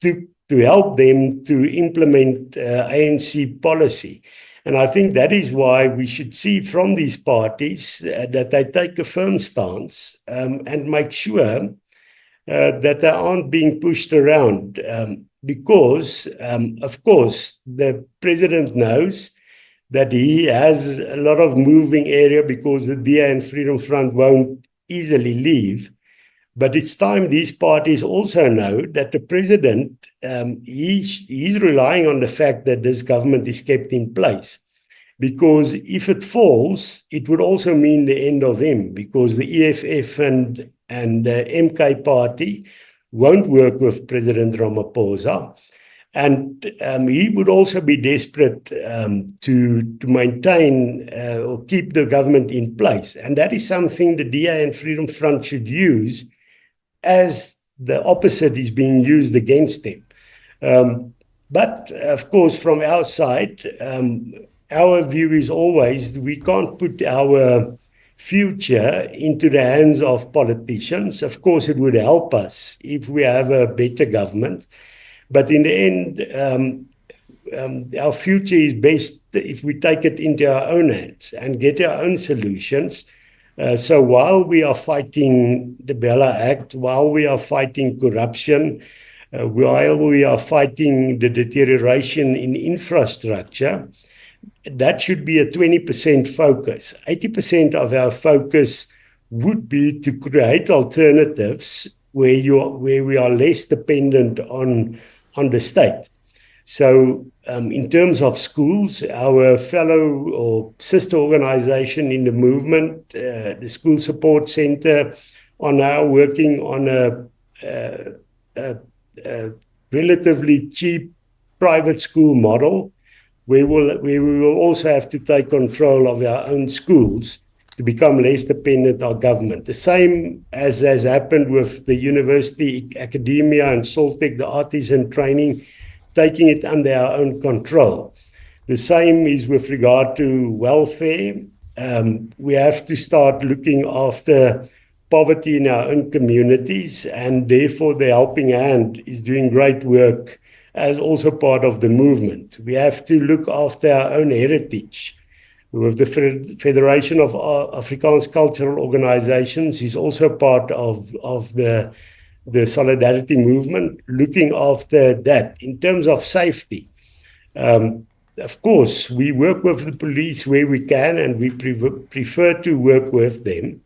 to help them to implement ANC policy. And I think that is why we should see from these parties that they take a firm stance and make sure that they aren't being pushed around. Because, of course, the president knows that he has a lot of moving area because the DA and Freedom Front won't easily leave. But it's time these parties also know that the president, he's relying on the fact that this government is kept in place. Because if it falls, it would also mean the end of him, because the EFF and the MK party won't work with President Ramaphosa. And he would also be desperate to maintain or keep the government in place. And that is something the DA and Freedom Front should use, as the opposite is being used against them. But, of course, from our side, our view is always we can't put our future into the hands of politicians. Of course, it would help us if we have a better government. But in the end, our future is best if we take it into our own hands and get our own solutions. So while we are fighting the BELA Act, while we are fighting corruption, while we are fighting the deterioration in infrastructure, that should be a 20% focus. 80% of our focus would be to create alternatives where we are less dependent on the state. So in terms of schools, our fellow or sister organization in the movement, the School Support Center, are now working on a relatively cheap private school model where we will also have to take control of our own schools to become less dependent on government. The same as has happened with the university academia and Soltech, the artisan training, taking it under our own control. The same is with regard to welfare. We have to start looking after poverty in our own communities, and therefore the Helping Hand is doing great work as also part of the movement. We have to look after our own heritage. With the Federation of Afrikaans Cultural Organizations is also part of the solidarity movement, looking after that. In terms of safety, of course, we work with the police where we can, and we prefer to work with them.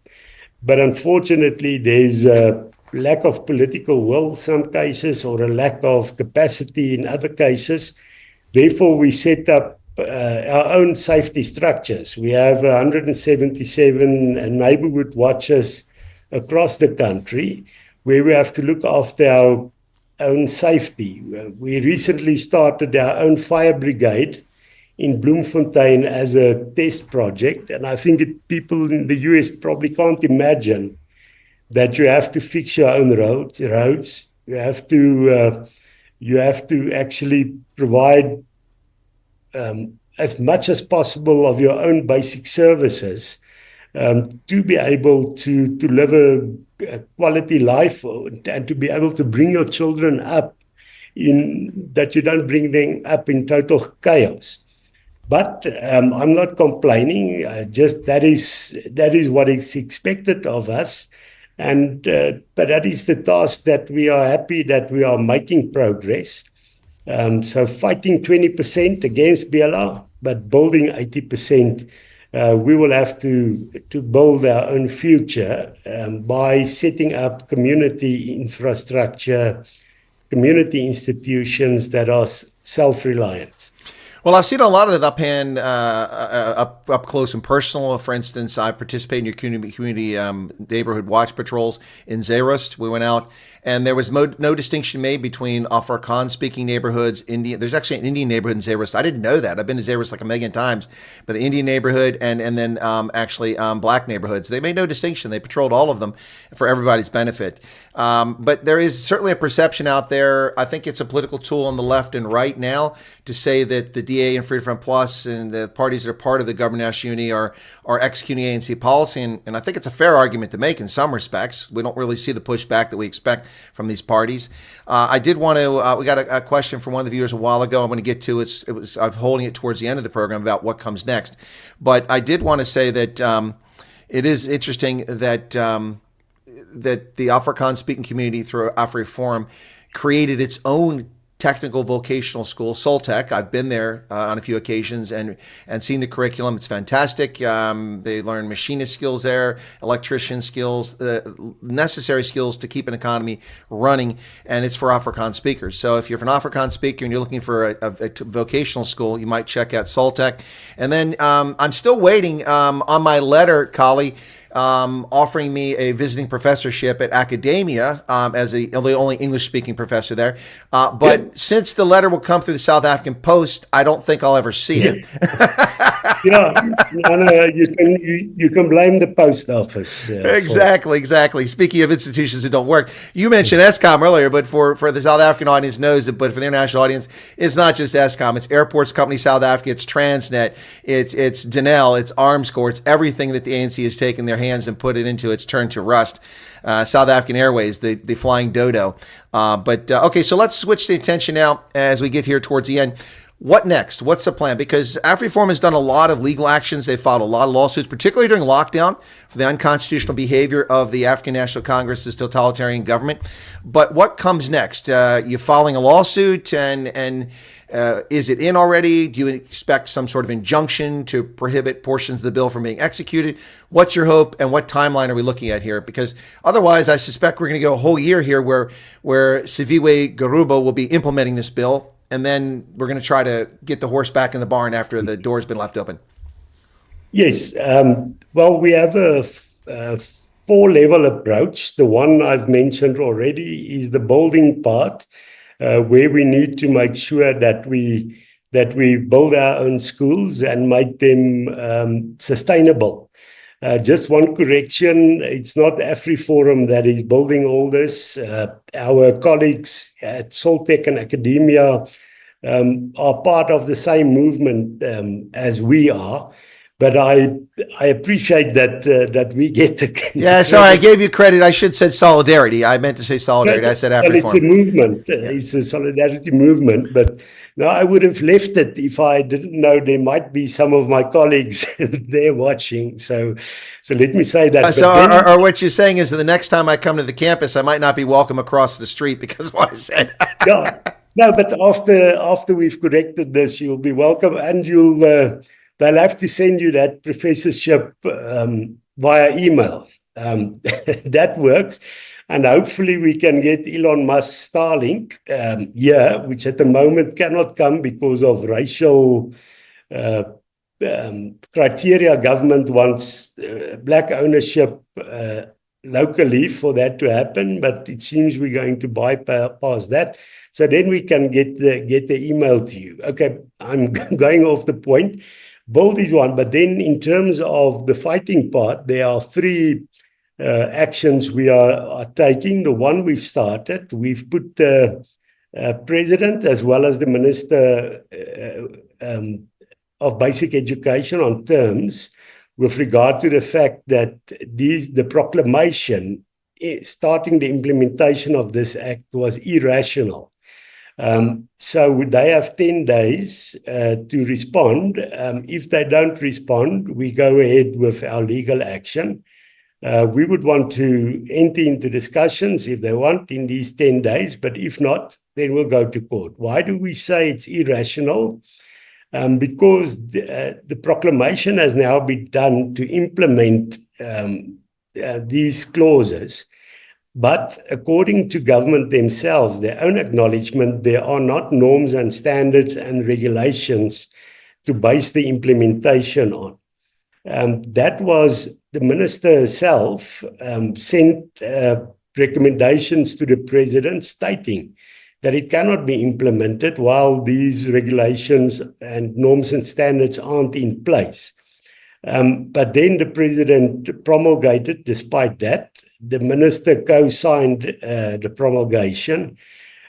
But unfortunately, there's a lack of political will in some cases, or a lack of capacity in other cases. Therefore, we set up our own safety structures. We have 177 neighborhood watches across the country where we have to look after our own safety. We recently started our own fire brigade in Bloemfontein as a test project, and I think people in the US probably can't imagine that you have to fix your own roads. You have to actually provide as much as possible of your own basic services to be able to live a quality life and to be able to bring your children up that you don't bring them up in total chaos. But I'm not complaining. Just that is what is expected of us, but that is the task that we are happy that we are making progress. So fighting 20% against BELA, but building 80%. We will have to build our own future by setting up community infrastructure, community institutions that are self-reliant. Well, I've seen a lot of that up close and personal. For instance, I participate in your community neighborhood watch patrols in Zeerust. We went out, and there was no distinction made between Afrikaans-speaking neighborhoods, Indian. There's actually an Indian neighborhood in Zeerust. I didn't know that. I've been to Zeerust like a million times, but the Indian neighborhood and then actually black neighborhoods. They made no distinction. They patrolled all of them for everybody's benefit. But there is certainly a perception out there. I think it's a political tool on the left and right now to say that the DA and Freedom Front Plus and the parties that are part of the Government National Unity are executing ANC policy. And I think it's a fair argument to make in some respects. We don't really see the pushback that we expect from these parties. I did want to, we got a question from one of the viewers a while ago. I'm going to get to it. I'm holding it towards the end of the program about what comes next. But I did want to say that it is interesting that that the Afrikaans speaking community through AfriForum created its own technical vocational school, Soltech. I've been there on a few occasions and seen the curriculum. It's fantastic. They learn machinist skills there, electrician skills, necessary skills to keep an economy running, and it's for Afrikaans speakers. So if you're an Afrikaans speaker and you're looking for a vocational school, you might check out Soltech. And then I'm still waiting on my letter, Kallie, offering me a visiting professorship at academia as the only English-speaking professor there. But since the letter will come through the South African Post, I don't think I'll ever see it. No, you can blame the post office. Exactly. Speaking of institutions that don't work, you mentioned Eskom earlier, but for the South African audience knows it, but for the international audience, it's not just Eskom. It's Airports Company South Africa, it's Transnet, it's Denel, it's Armscor, it's everything that the ANC has taken their hands and put it into its turn to rust. South African Airways, the flying dodo. Okay, so let's switch the attention now as we get here towards the end. What next? What's the plan? Because AfriForum has done a lot of legal actions. They've filed a lot of lawsuits, particularly during lockdown, for the unconstitutional behavior of the African National Congress's totalitarian government. But what comes next? You filing a lawsuit, and is it in already? Do you expect some sort of injunction to prohibit portions of the bill from being executed? What's your hope, and what timeline are we looking at here? Because otherwise, I suspect we're going to go a whole year here where Siviwe Garuba will be implementing this bill, and then we're going to try to get the horse back in the barn after the door's been left open. Yes. Well, we have a four-level approach. The one I've mentioned already is the building part, where we need to make sure that we build our own schools and make them sustainable. Just one correction, it's not AfriForum that is building all this. Our colleagues at Soltech and academia are part of the same movement as we are. But I appreciate that we get the... Yeah, sorry, I gave you credit. I should have said solidarity. I meant to say solidarity. I said AfriForum. It's a movement. It's a solidarity movement. But no, I would have left it if I didn't know there might be some of my colleagues there watching. So let me say that. Or what you're saying is that the next time I come to the campus, I might not be welcome across the street because of what I said. Yeah. No, but after we've corrected this, you'll be welcome, and they'll have to send you that professorship via email. That works. And hopefully we can get Elon Musk's Starlink here, which at the moment cannot come because of racial criteria. Government wants black ownership locally for that to happen, but it seems we're going to bypass that. So then we can get the email to you. Okay, I'm going off the point. Build is one, but then in terms of the fighting part, there are three actions we are taking. The one we've started, we've put the president as well as the minister of basic education on terms with regard to the fact that the proclamation starting the implementation of this act was irrational. So they have 10 days to respond. If they don't respond, we go ahead with our legal action. We would want to enter into discussions if they want in these 10 days, but if not, then we'll go to court. Why do we say it's irrational? Because the proclamation has now been done to implement these clauses. But according to government themselves, their own acknowledgement, there are not norms and standards and regulations to base the implementation on. That was the minister herself sent recommendations to the president stating that it cannot be implemented while these regulations and norms and standards aren't in place. But then the president promulgated, despite that. The minister co-signed the promulgation.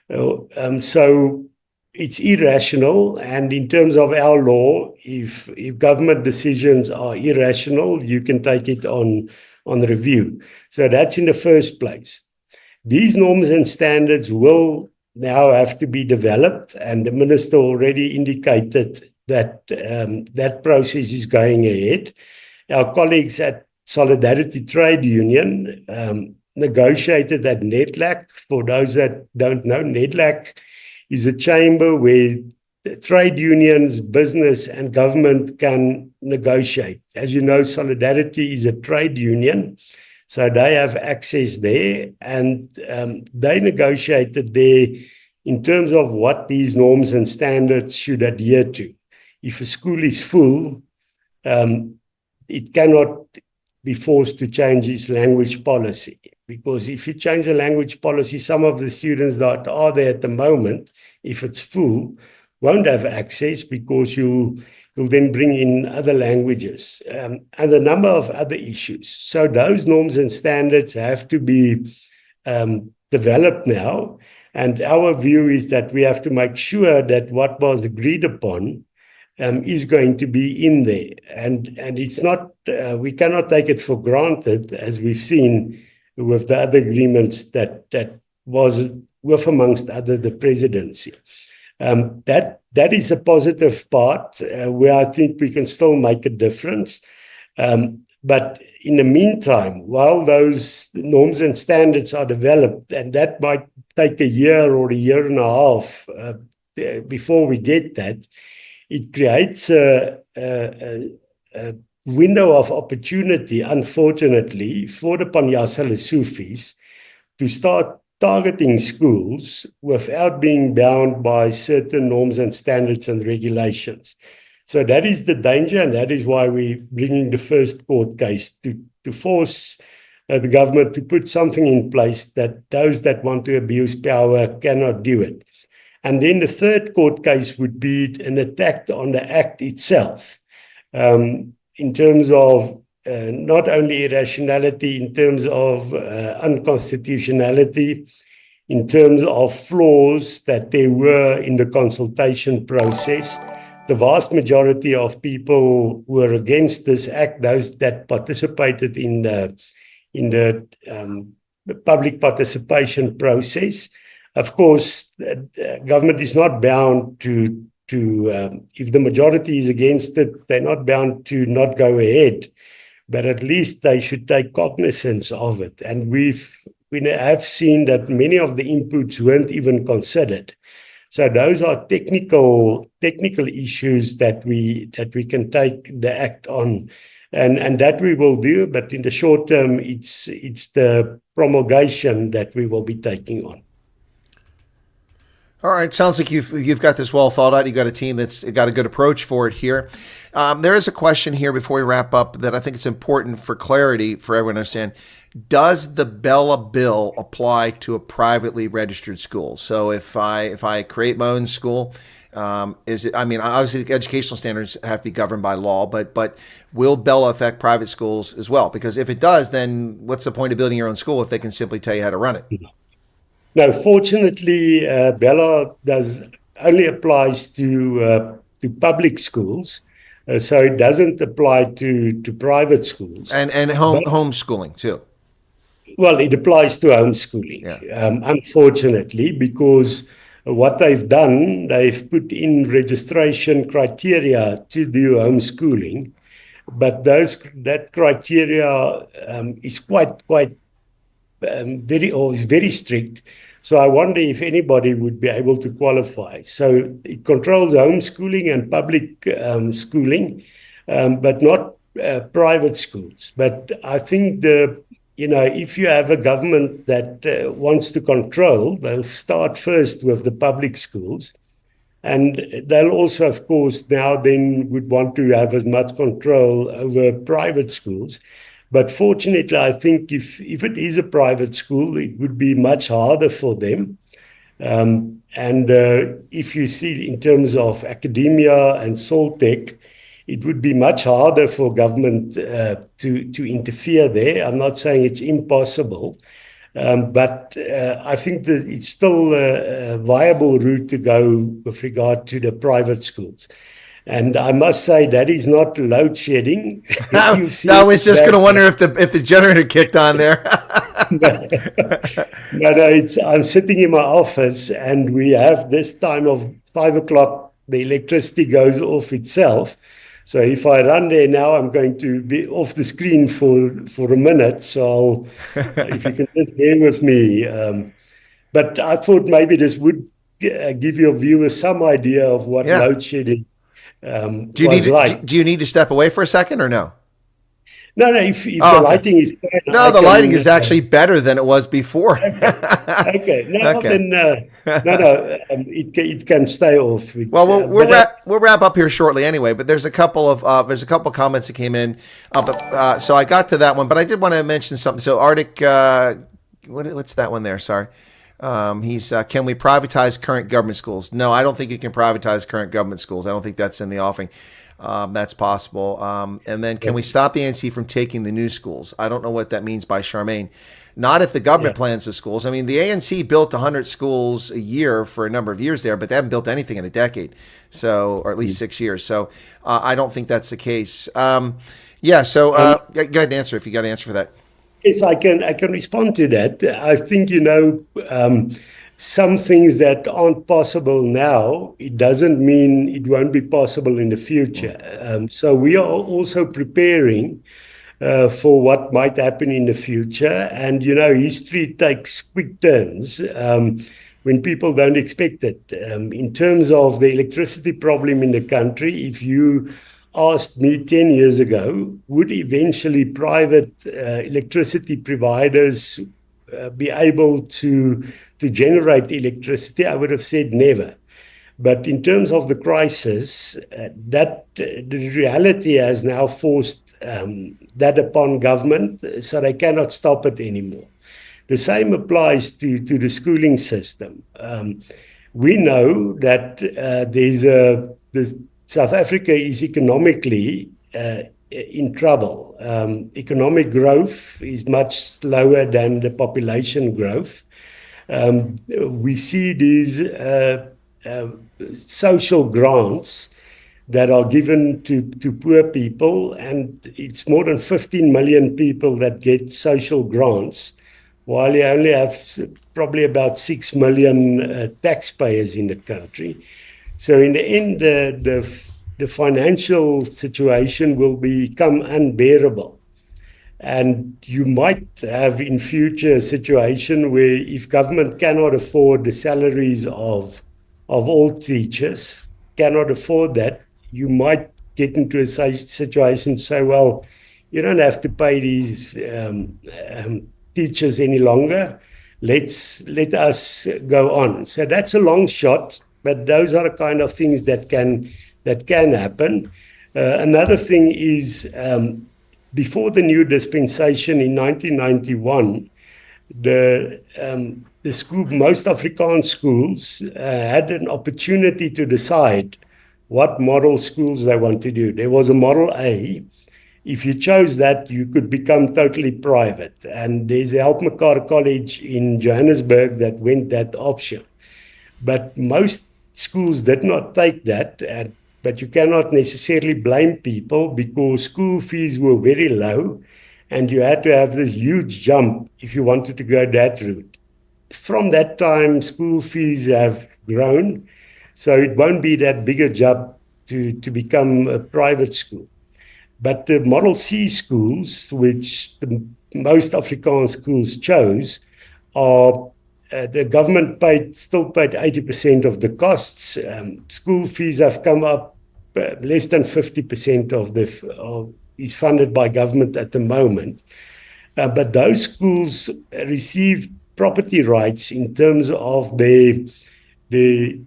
So it's irrational. And in terms of our law, if government decisions are irrational, you can take it on review. So that's in the first place. These norms and standards will now have to be developed, and the minister already indicated that that process is going ahead. Our colleagues at Solidarity Trade Union negotiated at NEDLAC. For those that don't know, NEDLAC is a chamber where trade unions, business, and government can negotiate. As you know, Solidarity is a trade union, so they have access there, and they negotiated there in terms of what these norms and standards should adhere to. If a school is full, it cannot be forced to change its language policy, because if you change the language policy, some of the students that are there at the moment, if it's full, won't have access, because you'll then bring in other languages and a number of other issues. So those norms and standards have to be developed now. And our view is that we have to make sure that what was agreed upon is going to be in there. And it's not, we cannot take it for granted, as we've seen with the other agreements that was with, amongst other, the presidency. That is a positive part where I think we can still make a difference. But in the meantime, while those norms and standards are developed, and that might take a year or a year and a half before we get that, it creates a window of opportunity, unfortunately, for the Panjasa Lesofis to start targeting schools without being bound by certain norms and standards and regulations. So that is the danger, and that is why we're bringing the first court case to force the government to put something in place that those that want to abuse power cannot do it. And then the third court case would be an attack on the Act itself, in terms of not only irrationality, in terms of unconstitutionality, in terms of flaws that there were in the consultation process. The vast majority of people were against this Act, those that participated in the public participation process. Of course, government is not bound to if the majority is against it, they're not bound to not go ahead, but at least they should take cognizance of it. And we have seen that many of the inputs weren't even considered. So those are technical issues that we can take the Act on, and that we will do. But in the short term, it's the promulgation that we will be taking on. All right, sounds like you've got this well thought out. You've got a team that's got a good approach for it here. There is a question here before we wrap up that I think it's important for clarity for everyone to understand. Does the BELA bill apply to a privately registered school? So if I create my own school, is it? I mean, obviously, the educational standards have to be governed by law, but will BELA affect private schools as well? Because if it does, then what's the point of building your own school if they can simply tell you how to run it? No, fortunately, BELA only applies to public schools, so it doesn't apply to private schools. And homeschooling too. Well, it applies to homeschooling, unfortunately, because what they've done, they've put in registration criteria to do homeschooling, but that criteria is very strict. So I wonder if anybody would be able to qualify. So it controls homeschooling and public schooling, but not private schools. But I think if you have a government that wants to control, they'll start first with the public schools. And they'll also, of course, now then would want to have as much control over private schools. But fortunately, I think if it is a private school, it would be much harder for them. And if you see in terms of academia and Soltech, it would be much harder for government to interfere there. I'm not saying it's impossible, but I think that it's still a viable route to go with regard to the private schools. And I must say that is not load shedding. I was just going to wonder if the generator kicked on there. No, I'm sitting in my office, and we have this time of 5 o'clock, the electricity goes off itself. So if I run there now, I'm going to be off the screen for a minute. So if you can just bear with me. But I thought maybe this would give your viewers some idea of what load shedding do you need to step away for a second or no? No, if the lighting is bad, the lighting is actually better than it was before. Okay. It can stay off. Well, we'll wrap up here shortly anyway. But there's a couple of comments that came in. So I got to that one, but I did want to mention something. So Arctic, what's that one there? Sorry. He's can we privatize current government schools? No, I don't think you can privatize current government schools. I don't think that's in the offing. That's possible. And then can we stop the ANC from taking the new schools? I don't know what that means by Charmaine. Not if the government plans the schools. I mean, the ANC built 100 schools a year for a number of years there, but they haven't built anything in a decade, or at least 6 years. So I don't think that's the case. Go ahead and answer if you got an answer for that. Yes, I can respond to that. I think, some things that aren't possible now, it doesn't mean it won't be possible in the future. So we are also preparing for what might happen in the future. And, history takes quick turns when people don't expect it. In terms of the electricity problem in the country, if you asked me 10 years ago, would eventually private electricity providers be able to generate electricity, I would have said never. But in terms of the crisis, the reality has now forced that upon government, so they cannot stop it anymore. The same applies to the schooling system. We know that South Africa is economically in trouble. Economic growth is much slower than the population growth. We see these social grants that are given to poor people, and it's more than 15 million people that get social grants, while you only have probably about 6 million taxpayers in the country. So in the end, the financial situation will become unbearable. And you might have in future a situation where if government cannot afford the salaries of all teachers, cannot afford that, you might get into a situation say, well, you don't have to pay these teachers any longer. Let us go on. So that's a long shot, but those are the kind of things that can happen. Another thing is, before the new dispensation in 1991, most Afrikaans schools had an opportunity to decide what model schools they want to do. There was a Model A. If you chose that, you could become totally private. And there's a Helpmekaar College in Johannesburg that went that option. But most schools did not take that, but you cannot necessarily blame people because school fees were very low and you had to have this huge jump if you wanted to go that route. From that time, school fees have grown, so it won't be that big a jump to become a private school. But the Model C schools, which most Afrikaans schools chose, are the government still paid 80% of the costs. School fees have come up. Less than 50% is funded by government at the moment. But those schools receive property rights in terms of the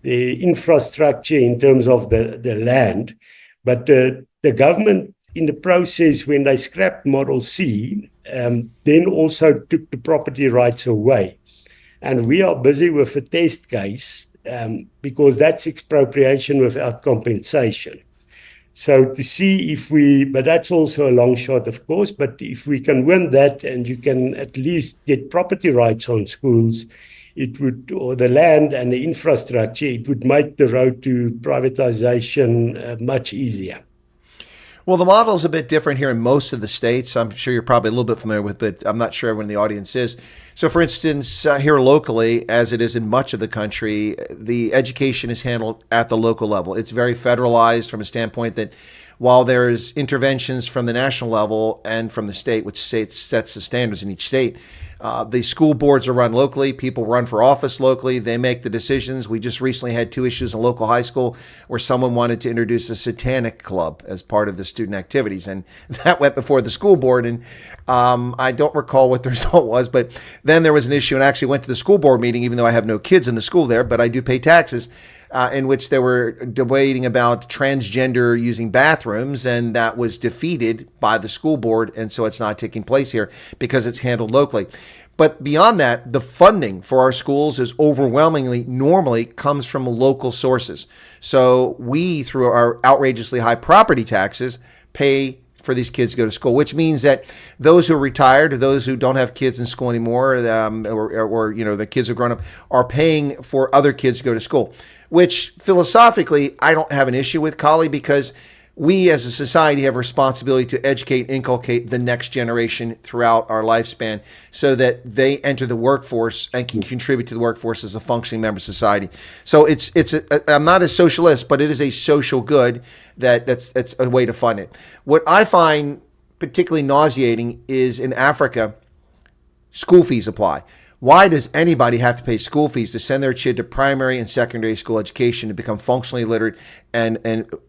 infrastructure, in terms of the land. But the government, in the process, when they scrapped Model C, then also took the property rights away. And we are busy with a test case because that's expropriation without compensation. So to see if but that's also a long shot, of course, but if we can win that and you can at least get property rights on schools, it would, or the land and the infrastructure, it would make the road to privatization much easier. Well, the model is a bit different here in most of the states. I'm sure you're probably a little bit familiar with, but I'm not sure everyone in the audience is. So, for instance, here locally, as it is in much of the country, the education is handled at the local level. It's very federalized from a standpoint that while there's interventions from the national level and from the state, which sets the standards in each state, the school boards are run locally. People run for office locally. They make the decisions. We just recently had 2 issues in a local high school where someone wanted to introduce a satanic club as part of the student activities. And that went before the school board. And I don't recall what the result was. But then there was an issue and I actually went to the school board meeting, even though I have no kids in the school there, but I do pay taxes. In which they were debating about transgender using bathrooms, and that was defeated by the school board, and so it's not taking place here because it's handled locally. But beyond that, the funding for our schools is overwhelmingly normally comes from local sources. So we, through our outrageously high property taxes, pay for these kids to go to school, which means that those who are retired, or those who don't have kids in school anymore, or the kids who are grown up, are paying for other kids to go to school, which philosophically I don't have an issue with, Kallie, because we as a society have a responsibility to educate, inculcate the next generation throughout our lifespan so that they enter the workforce and can contribute to the workforce as a functioning member of society. So I'm not a socialist, but it is a social good that's a way to fund it. What I find particularly nauseating is in Africa, school fees apply. Why does anybody have to pay school fees to send their kid to primary and secondary school education to become functionally literate and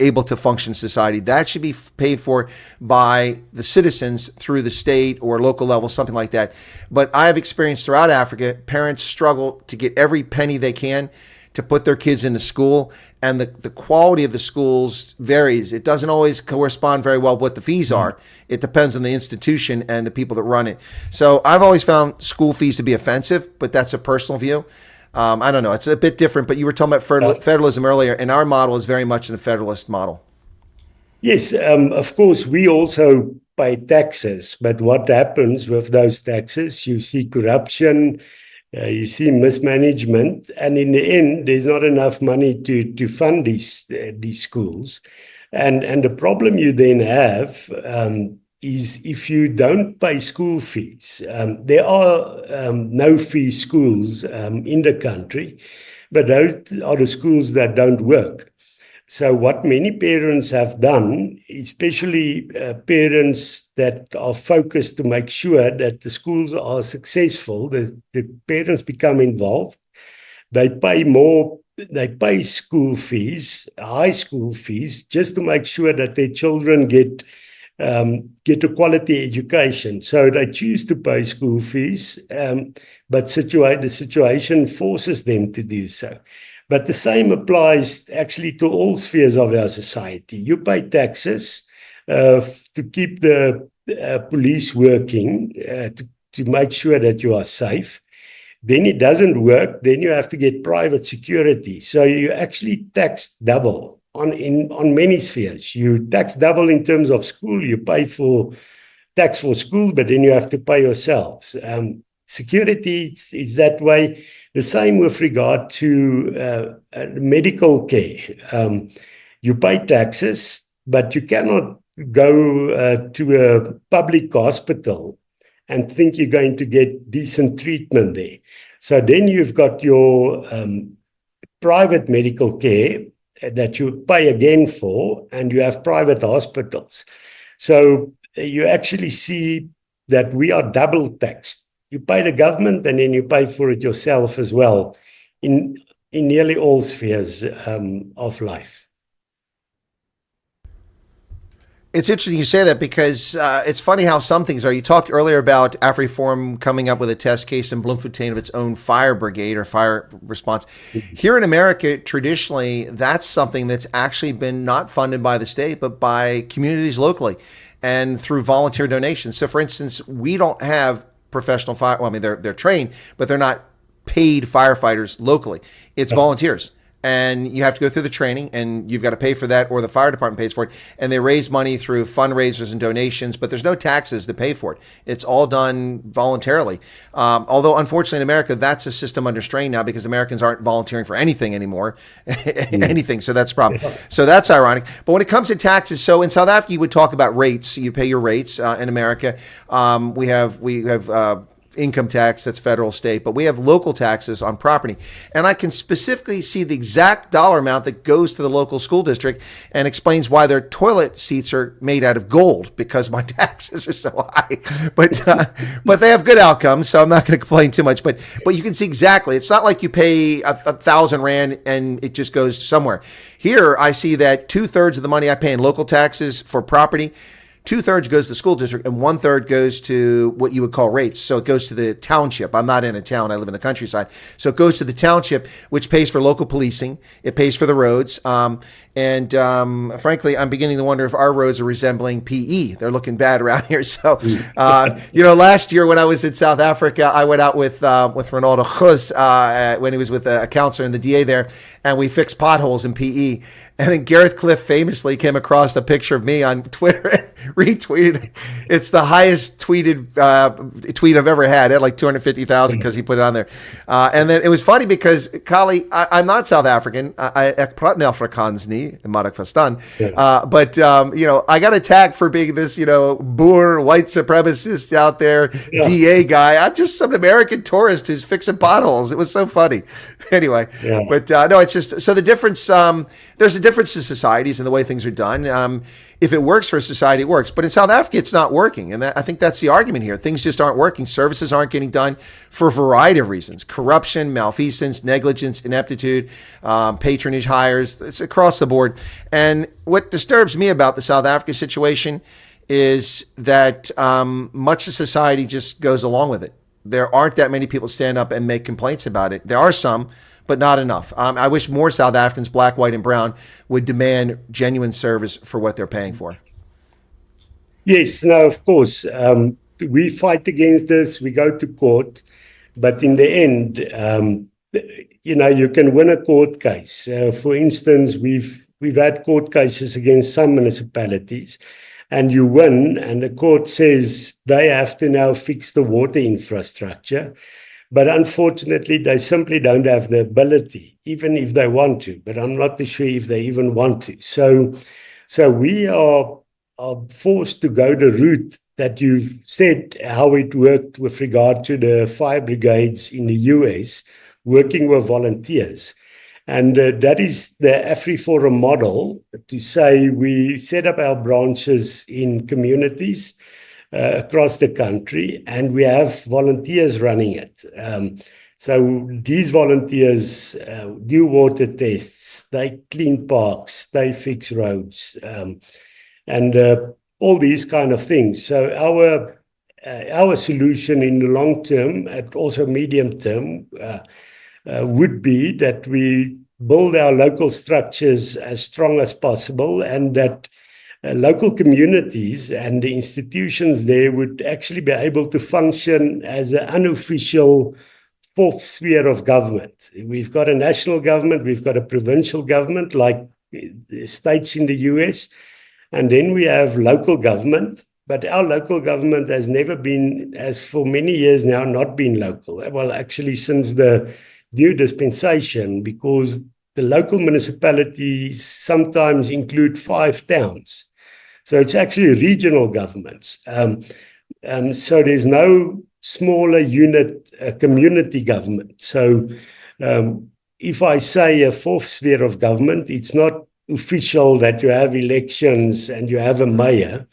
able to function in society? That should be paid for by the citizens through the state or local level, something like that. But I have experienced throughout Africa, parents struggle to get every penny they can to put their kids into school, and the quality of the schools varies. It doesn't always correspond very well with what the fees are. It depends on the institution and the people that run it. So I've always found school fees to be offensive, but that's a personal view. I don't know. It's a bit different, but you were talking about federalism earlier, and our model is very much in the Federalist model. Yes, of course, we also pay taxes, but what happens with those taxes? You see corruption, you see mismanagement, and in the end, there's not enough money to fund these schools. And the problem you then have is if you don't pay school fees. There are no-fee schools in the country, but those are the schools that don't work. So what many parents have done, especially parents that are focused to make sure that the schools are successful, the parents become involved. They pay more, they pay school fees, high school fees, just to make sure that their children get a quality education. So they choose to pay school fees, but the situation forces them to do so. But the same applies actually to all spheres of our society. You pay taxes to keep the police working, to make sure that you are safe. Then it doesn't work. Then you have to get private security. So you actually tax double on many spheres. You tax double in terms of school. You pay for tax for school, but then you have to pay yourselves. Security is that way. The same with regard to medical care. You pay taxes, but you cannot go to a public hospital and think you're going to get decent treatment there. So then you've got your private medical care that you pay again for, and you have private hospitals. So you actually see that we are double taxed. You pay the government and then you pay for it yourself as well in nearly all spheres of life. It's interesting you say that because it's funny how some things are. You talked earlier about AfriForum coming up with a test case in Bloemfontein of its own fire brigade or fire response. Here in America, traditionally, that's something that's actually been not funded by the state, but by communities locally and through volunteer donations. So, for instance, we don't have professional fire. Well, I mean, they're trained, but they're not paid firefighters locally. It's volunteers. and you have to go through the training, and you've got to pay for that, or the fire department pays for it. And they raise money through fundraisers and donations, but there's no taxes to pay for it. It's all done voluntarily. Although, unfortunately, in America, that's a system under strain now because Americans aren't volunteering for anything anymore, anything. So that's a problem. So that's ironic. But when it comes to taxes, so in South Africa, you would talk about rates. You pay your rates. In America, we have income tax, that's federal, state, but we have local taxes on property. And I can specifically see the exact dollar amount that goes to the local school district and explains why their toilet seats are made out of gold, because my taxes are so high. But they have good outcomes, so I'm not going to complain too much. But you can see exactly. It's not like you pay 1,000 Rand and it just goes somewhere. Here, I see that 2/3 of the money I pay in local taxes for property, 2/3 goes to the school district, and 1/3 goes to what you would call rates. So it goes to the township. I'm not in a town. I live in the countryside. So it goes to the township, which pays for local policing. It pays for the roads. Frankly, I'm beginning to wonder if our roads are resembling PE. They're looking bad around here. So, last year when I was in South Africa, I went out with Ronaldo Khus when he was with a counselor and the DA there, and we fixed potholes in PE. And then Gareth Cliff famously came across a picture of me on Twitter and retweeted. It's the highest tweeted tweet I've ever had. It had like 250,000 because he put it on there. And then it was funny because, Kallie, I'm not South African. Ek praat nie Afrikaans nie, maar ek verstaan. But I got attacked for being this, boer, white supremacist out there, DA guy. I'm just some American tourist who's fixing potholes. It was so funny. Anyway, but no, it's just, so the difference, there's a difference in societies and the way things are done. If it works for a society, it works. But in South Africa, it's not working. And I think that's the argument here. Things just aren't working. Services aren't getting done for a variety of reasons. Corruption, malfeasance, negligence, ineptitude, patronage hires. It's across the board. And what disturbs me about the South Africa situation is that much of society just goes along with it. There aren't that many people stand up and make complaints about it. There are some, but not enough. I wish more South Africans, black, white, and brown, would demand genuine service for what they're paying for. Yes, no, of course. We fight against this. We go to court. But in the end, you can win a court case. For instance, we've had court cases against some municipalities, and you win, and the court says they have to now fix the water infrastructure. But unfortunately, they simply don't have the ability, even if they want to. But I'm not too sure if they even want to. So we are forced to go the route that you've said, how it worked with regard to the fire brigades in the US, working with volunteers. And that is the AfriForum model, to say we set up our branches in communities across the country, and we have volunteers running it. So these volunteers do water tests, they clean parks, they fix roads, and all these kind of things. So our solution in the long term, and also medium term, would be that we build our local structures as strong as possible, and that local communities and the institutions there would actually be able to function as an unofficial fourth sphere of government. We've got a national government, we've got a provincial government like the states in the US, and then we have local government. But our local government has never been, as for many years now, not been local. Well, actually since the new dispensation, because the local municipalities sometimes include 5 towns. So it's actually regional governments. So there's no smaller unit, community government. So if I say a fourth sphere of government, it's not official that you have elections and you have a mayor,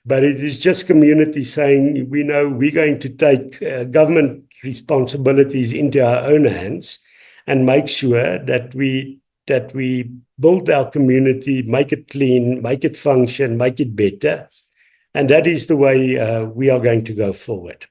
but it is just community saying, we know we're going to take government responsibilities into our own hands and make sure that we build our community, make it clean, make it function, make it better. And that is the way we are going to go forward.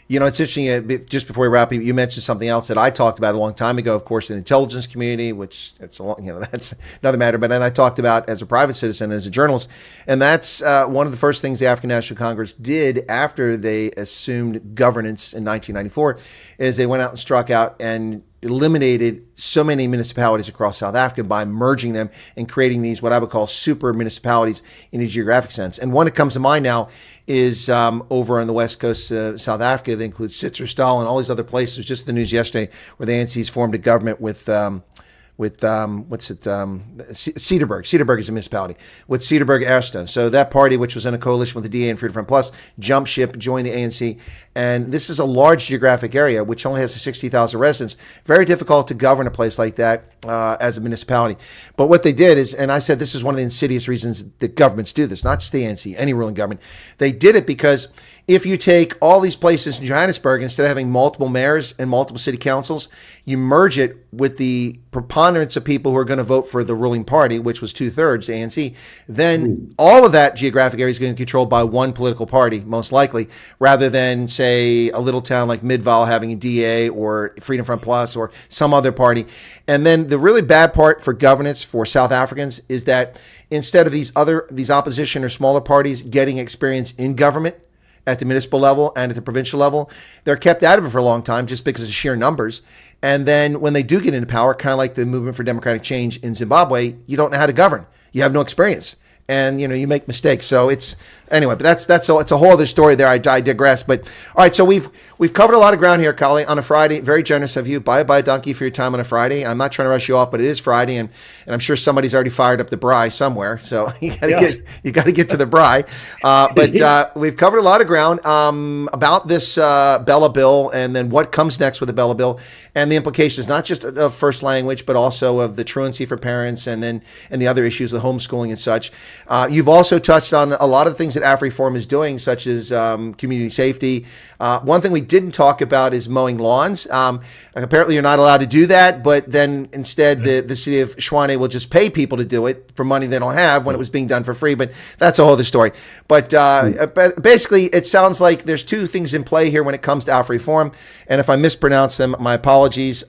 It's interesting, just before we wrap up, you mentioned something else that I talked about a long time ago, of course, in the intelligence community, which that's another matter. But then I talked about as a private citizen, as a journalist. And that's one of the first things the African National Congress did after they assumed governance in 1994, is they went out and struck out and eliminated so many municipalities across South Africa by merging them and creating these, what I would call super municipalities in a geographic sense. And one that comes to mind now is over on the west coast of South Africa. That includes Citrusdal and all these other places. Just the news yesterday where the ANC's formed a government with Cedarburg. Cedarburg is a municipality with Cedarburg Ersta. So that party, which was in a coalition with the DA and Freedom Front Plus, jumped ship, joined the ANC. And this is a large geographic area, which only has 60,000 residents. Very difficult to govern a place like that as a municipality. But what they did is, and I said this is one of the insidious reasons that governments do this, not just the ANC, any ruling government. They did it because if you take all these places in Johannesburg, instead of having multiple mayors and multiple city councils, you merge it with the preponderance of people who are going to vote for the ruling party, which was 2/3, the ANC, then all of that geographic area is going to be controlled by one political party, most likely, rather than, say, a little town like Midvaal having a DA or Freedom Front Plus or some other party. And then the really bad part for governance for South Africans is that instead of these opposition or smaller parties getting experience in government, at the municipal level and at the provincial level, they're kept out of it for a long time just because of sheer numbers. And then when they do get into power, kind of like the movement for democratic change in Zimbabwe, you don't know how to govern. You have no experience. And, you make mistakes. So it's, anyway, but it's a whole other story there. I digress. But all right, so we've covered a lot of ground here, Kallie, on a Friday. Very generous of you. Bye, donkey, for your time on a Friday. I'm not trying to rush you off, but it is Friday, and I'm sure somebody's already fired up the braai somewhere. So you got to get to the braai. But we've covered a lot of ground about this BELA bill, and then what comes next with the BELA bill, and the implications not just of first language, but also of the truancy for parents, and the other issues, the homeschooling and such. You've also touched on a lot of the things that AfriForum is doing, such as community safety. One thing we didn't talk about is mowing lawns. Apparently, you're not allowed to do that, but then instead the city of Tshwane will just pay people to do it for money they don't have when it was being done for free. But that's a whole other story. But basically, it sounds like there's two things in play here when it comes to AfriForum. And if I mispronounce them, my apologies.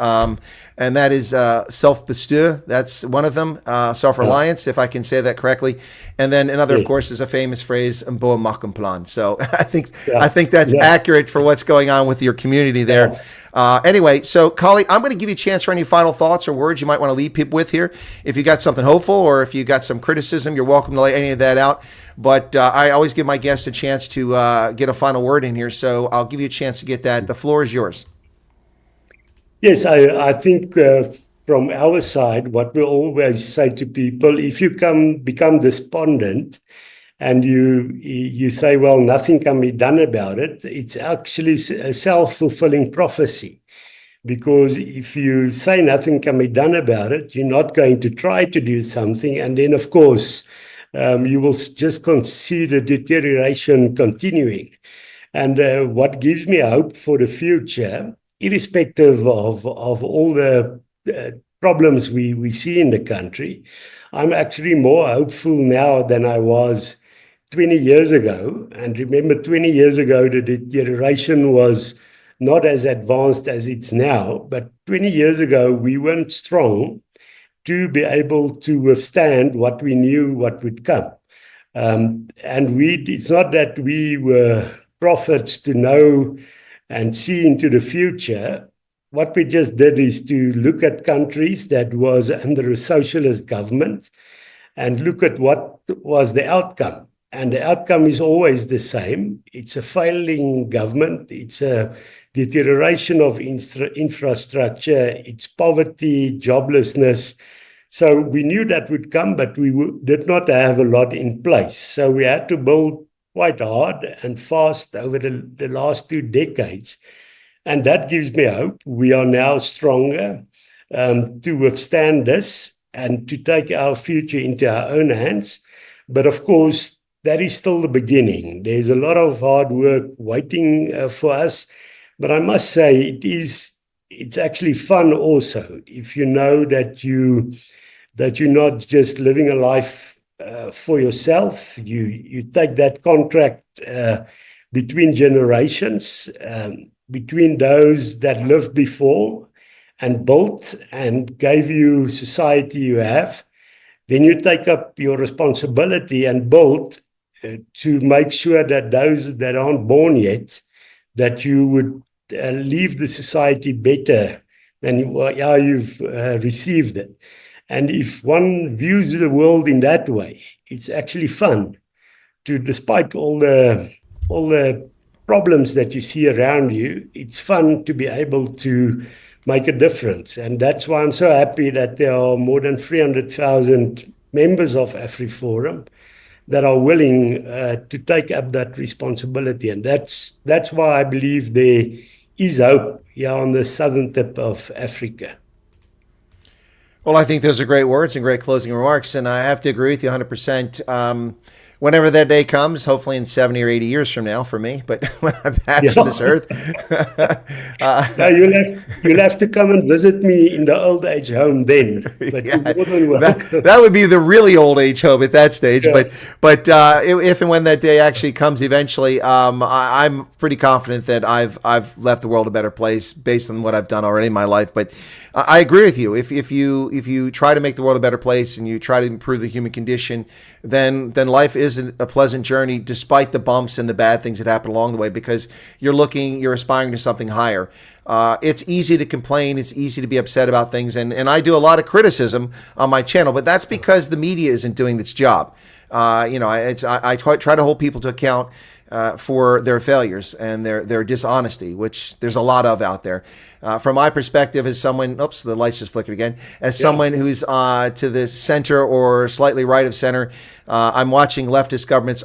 And that is self-bestuur. That's one of them, self-reliance, if I can say that correctly. And then another, of course, is a famous phrase, "Mboa Makumplan." So I think that's accurate for what's going on with your community there. Anyway, so Kallie, I'm going to give you a chance for any final thoughts or words you might want to leave people with here. If you got something hopeful or if you got some criticism, you're welcome to lay any of that out. But I always give my guests a chance to get a final word in here. So I'll give you a chance to get that. The floor is yours. Yes, I think from our side, what we always say to people, if you become despondent and you say, well, nothing can be done about it, it's actually a self-fulfilling prophecy. Because if you say nothing can be done about it, you're not going to try to do something. And then, of course, you will just see the deterioration continuing. And what gives me hope for the future, irrespective of all the problems we see in the country, I'm actually more hopeful now than I was 20 years ago. And remember, 20 years ago, the deterioration was not as advanced as it's now. But 20 years ago, we weren't strong to be able to withstand what we knew what would come. And it's not that we were prophets to know and see into the future. What we just did is to look at countries that was under a socialist government and look at what was the outcome. And the outcome is always the same. It's a failing government. It's a deterioration of infrastructure. It's poverty, joblessness. So we knew that would come, but we did not have a lot in place. So we had to build quite hard and fast over the last 2 decades. And that gives me hope. We are now stronger to withstand this and to take our future into our own hands. But of course, that is still the beginning. There's a lot of hard work waiting for us. But I must say, it's actually fun also, if you know that you're not just living a life for yourself. You take that contract between generations, between those that lived before and built and gave you society you have. Then you take up your responsibility and build to make sure that those that aren't born yet, that you would leave the society better and how you've received it. And if one views the world in that way, it's actually fun to, despite all the problems that you see around you, it's fun to be able to make a difference. And that's why I'm so happy that there are more than 300,000 members of AfriForum that are willing to take up that responsibility. And that's why I believe there is hope here on the southern tip of Africa. Well, I think those are great words and great closing remarks, and I have to agree with you 100%. Whenever that day comes, hopefully in 70 or 80 years from now for me, but when I'm passed from this earth. Now you'll have to come and visit me in the old age home then. But Yeah, that would be the really old age home at that stage. Yeah. But if and when that day actually comes eventually, I'm pretty confident that I've left the world a better place based on what I've done already in my life. But I agree with you. If you try to make the world a better place and you try to improve the human condition, then life is a pleasant journey, despite the bumps and the bad things that happen along the way, because you're aspiring to something higher. It's easy to complain. It's easy to be upset about things. And I do a lot of criticism on my channel, but that's because the media isn't doing its job. I try to hold people to account for their failures and their dishonesty, which there's a lot of out there. From my perspective, as someone, oops, the lights just flickered again. As someone who's to the center or slightly right of center, I'm watching leftist governments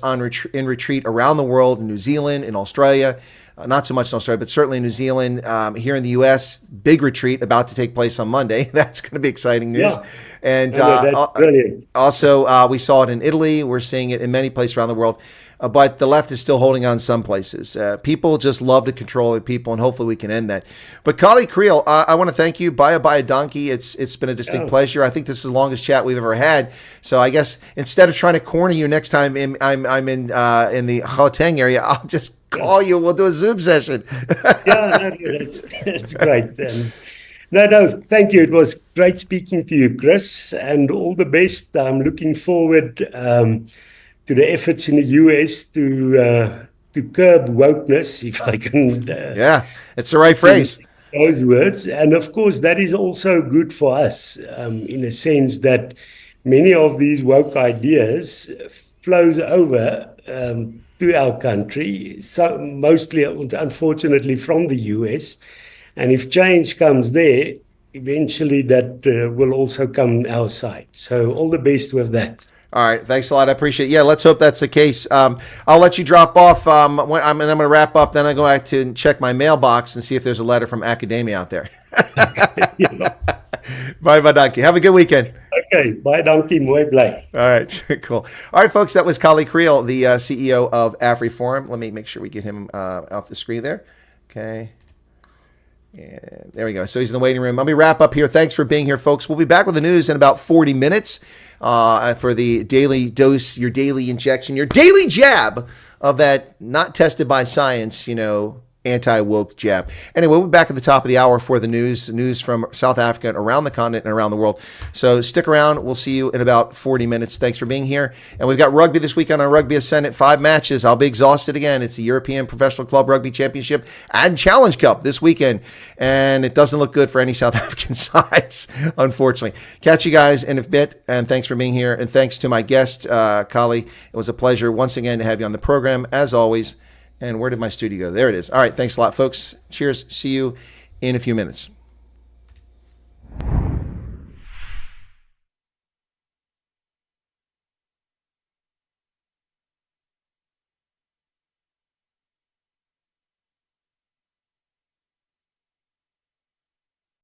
in retreat around the world, in New Zealand, in Australia. Not so much in Australia, but certainly in New Zealand. Here in the U.S., big retreat about to take place on Monday. That's going to be exciting news. Yeah. And that's brilliant. Also, we saw it in Italy. We're seeing it in many places around the world. But the left is still holding on some places. People just love to control other people, and hopefully we can end that. But Kallie, Kriel, I want to thank you. Buy a donkey. It's been a distinct pleasure. I think this is the longest chat we've ever had. So I guess instead of trying to corner you next time I'm in the Gauteng area, I'll just call you. We'll do a Zoom session. That's great. No, thank you. It was great speaking to you, Chris, and all the best. I'm looking forward to the efforts in the US to curb wokeness, if I can. It's the right phrase. Those words. And of course, that is also good for us in a sense that many of these woke ideas flows over to our country, so mostly, unfortunately, from the US. And if change comes there, eventually that will also come our side. So all the best with that. All right. Thanks a lot. I appreciate it. Yeah, let's hope that's the case. I'll let you drop off. I'm going to wrap up. Then I go back to check my mailbox and see if there's a letter from academia out there. Bye, donkey. Have a good weekend. Okay. Bye, donkey. Mooi bly. All right. Cool. All right, folks. That was Kallie Kriel, the CEO of AfriForum. Let me make sure we get him off the screen there. Okay. And there we go. So he's in the waiting room. Let me wrap up here. Thanks for being here, folks. We'll be back with the news in about 40 minutes for the daily dose, your daily injection, your daily jab of that not tested by science, anti-woke jab. Anyway, we'll be back at the top of the hour for the news from South Africa and around the continent and around the world. So stick around. We'll see you in about 40 minutes. Thanks for being here. And we've got rugby this weekend on Rugby Ascendant, 5 matches. I'll be exhausted again. It's the European Professional Club Rugby Championship and Challenge Cup this weekend. And it doesn't look good for any South African sides, unfortunately. Catch you guys in a bit. And thanks for being here. And thanks to my guest, Kallie. It was a pleasure once again to have you on the program, as always. And where did my studio go? There it is. All right. Thanks a lot, folks. Cheers. See you in a few minutes.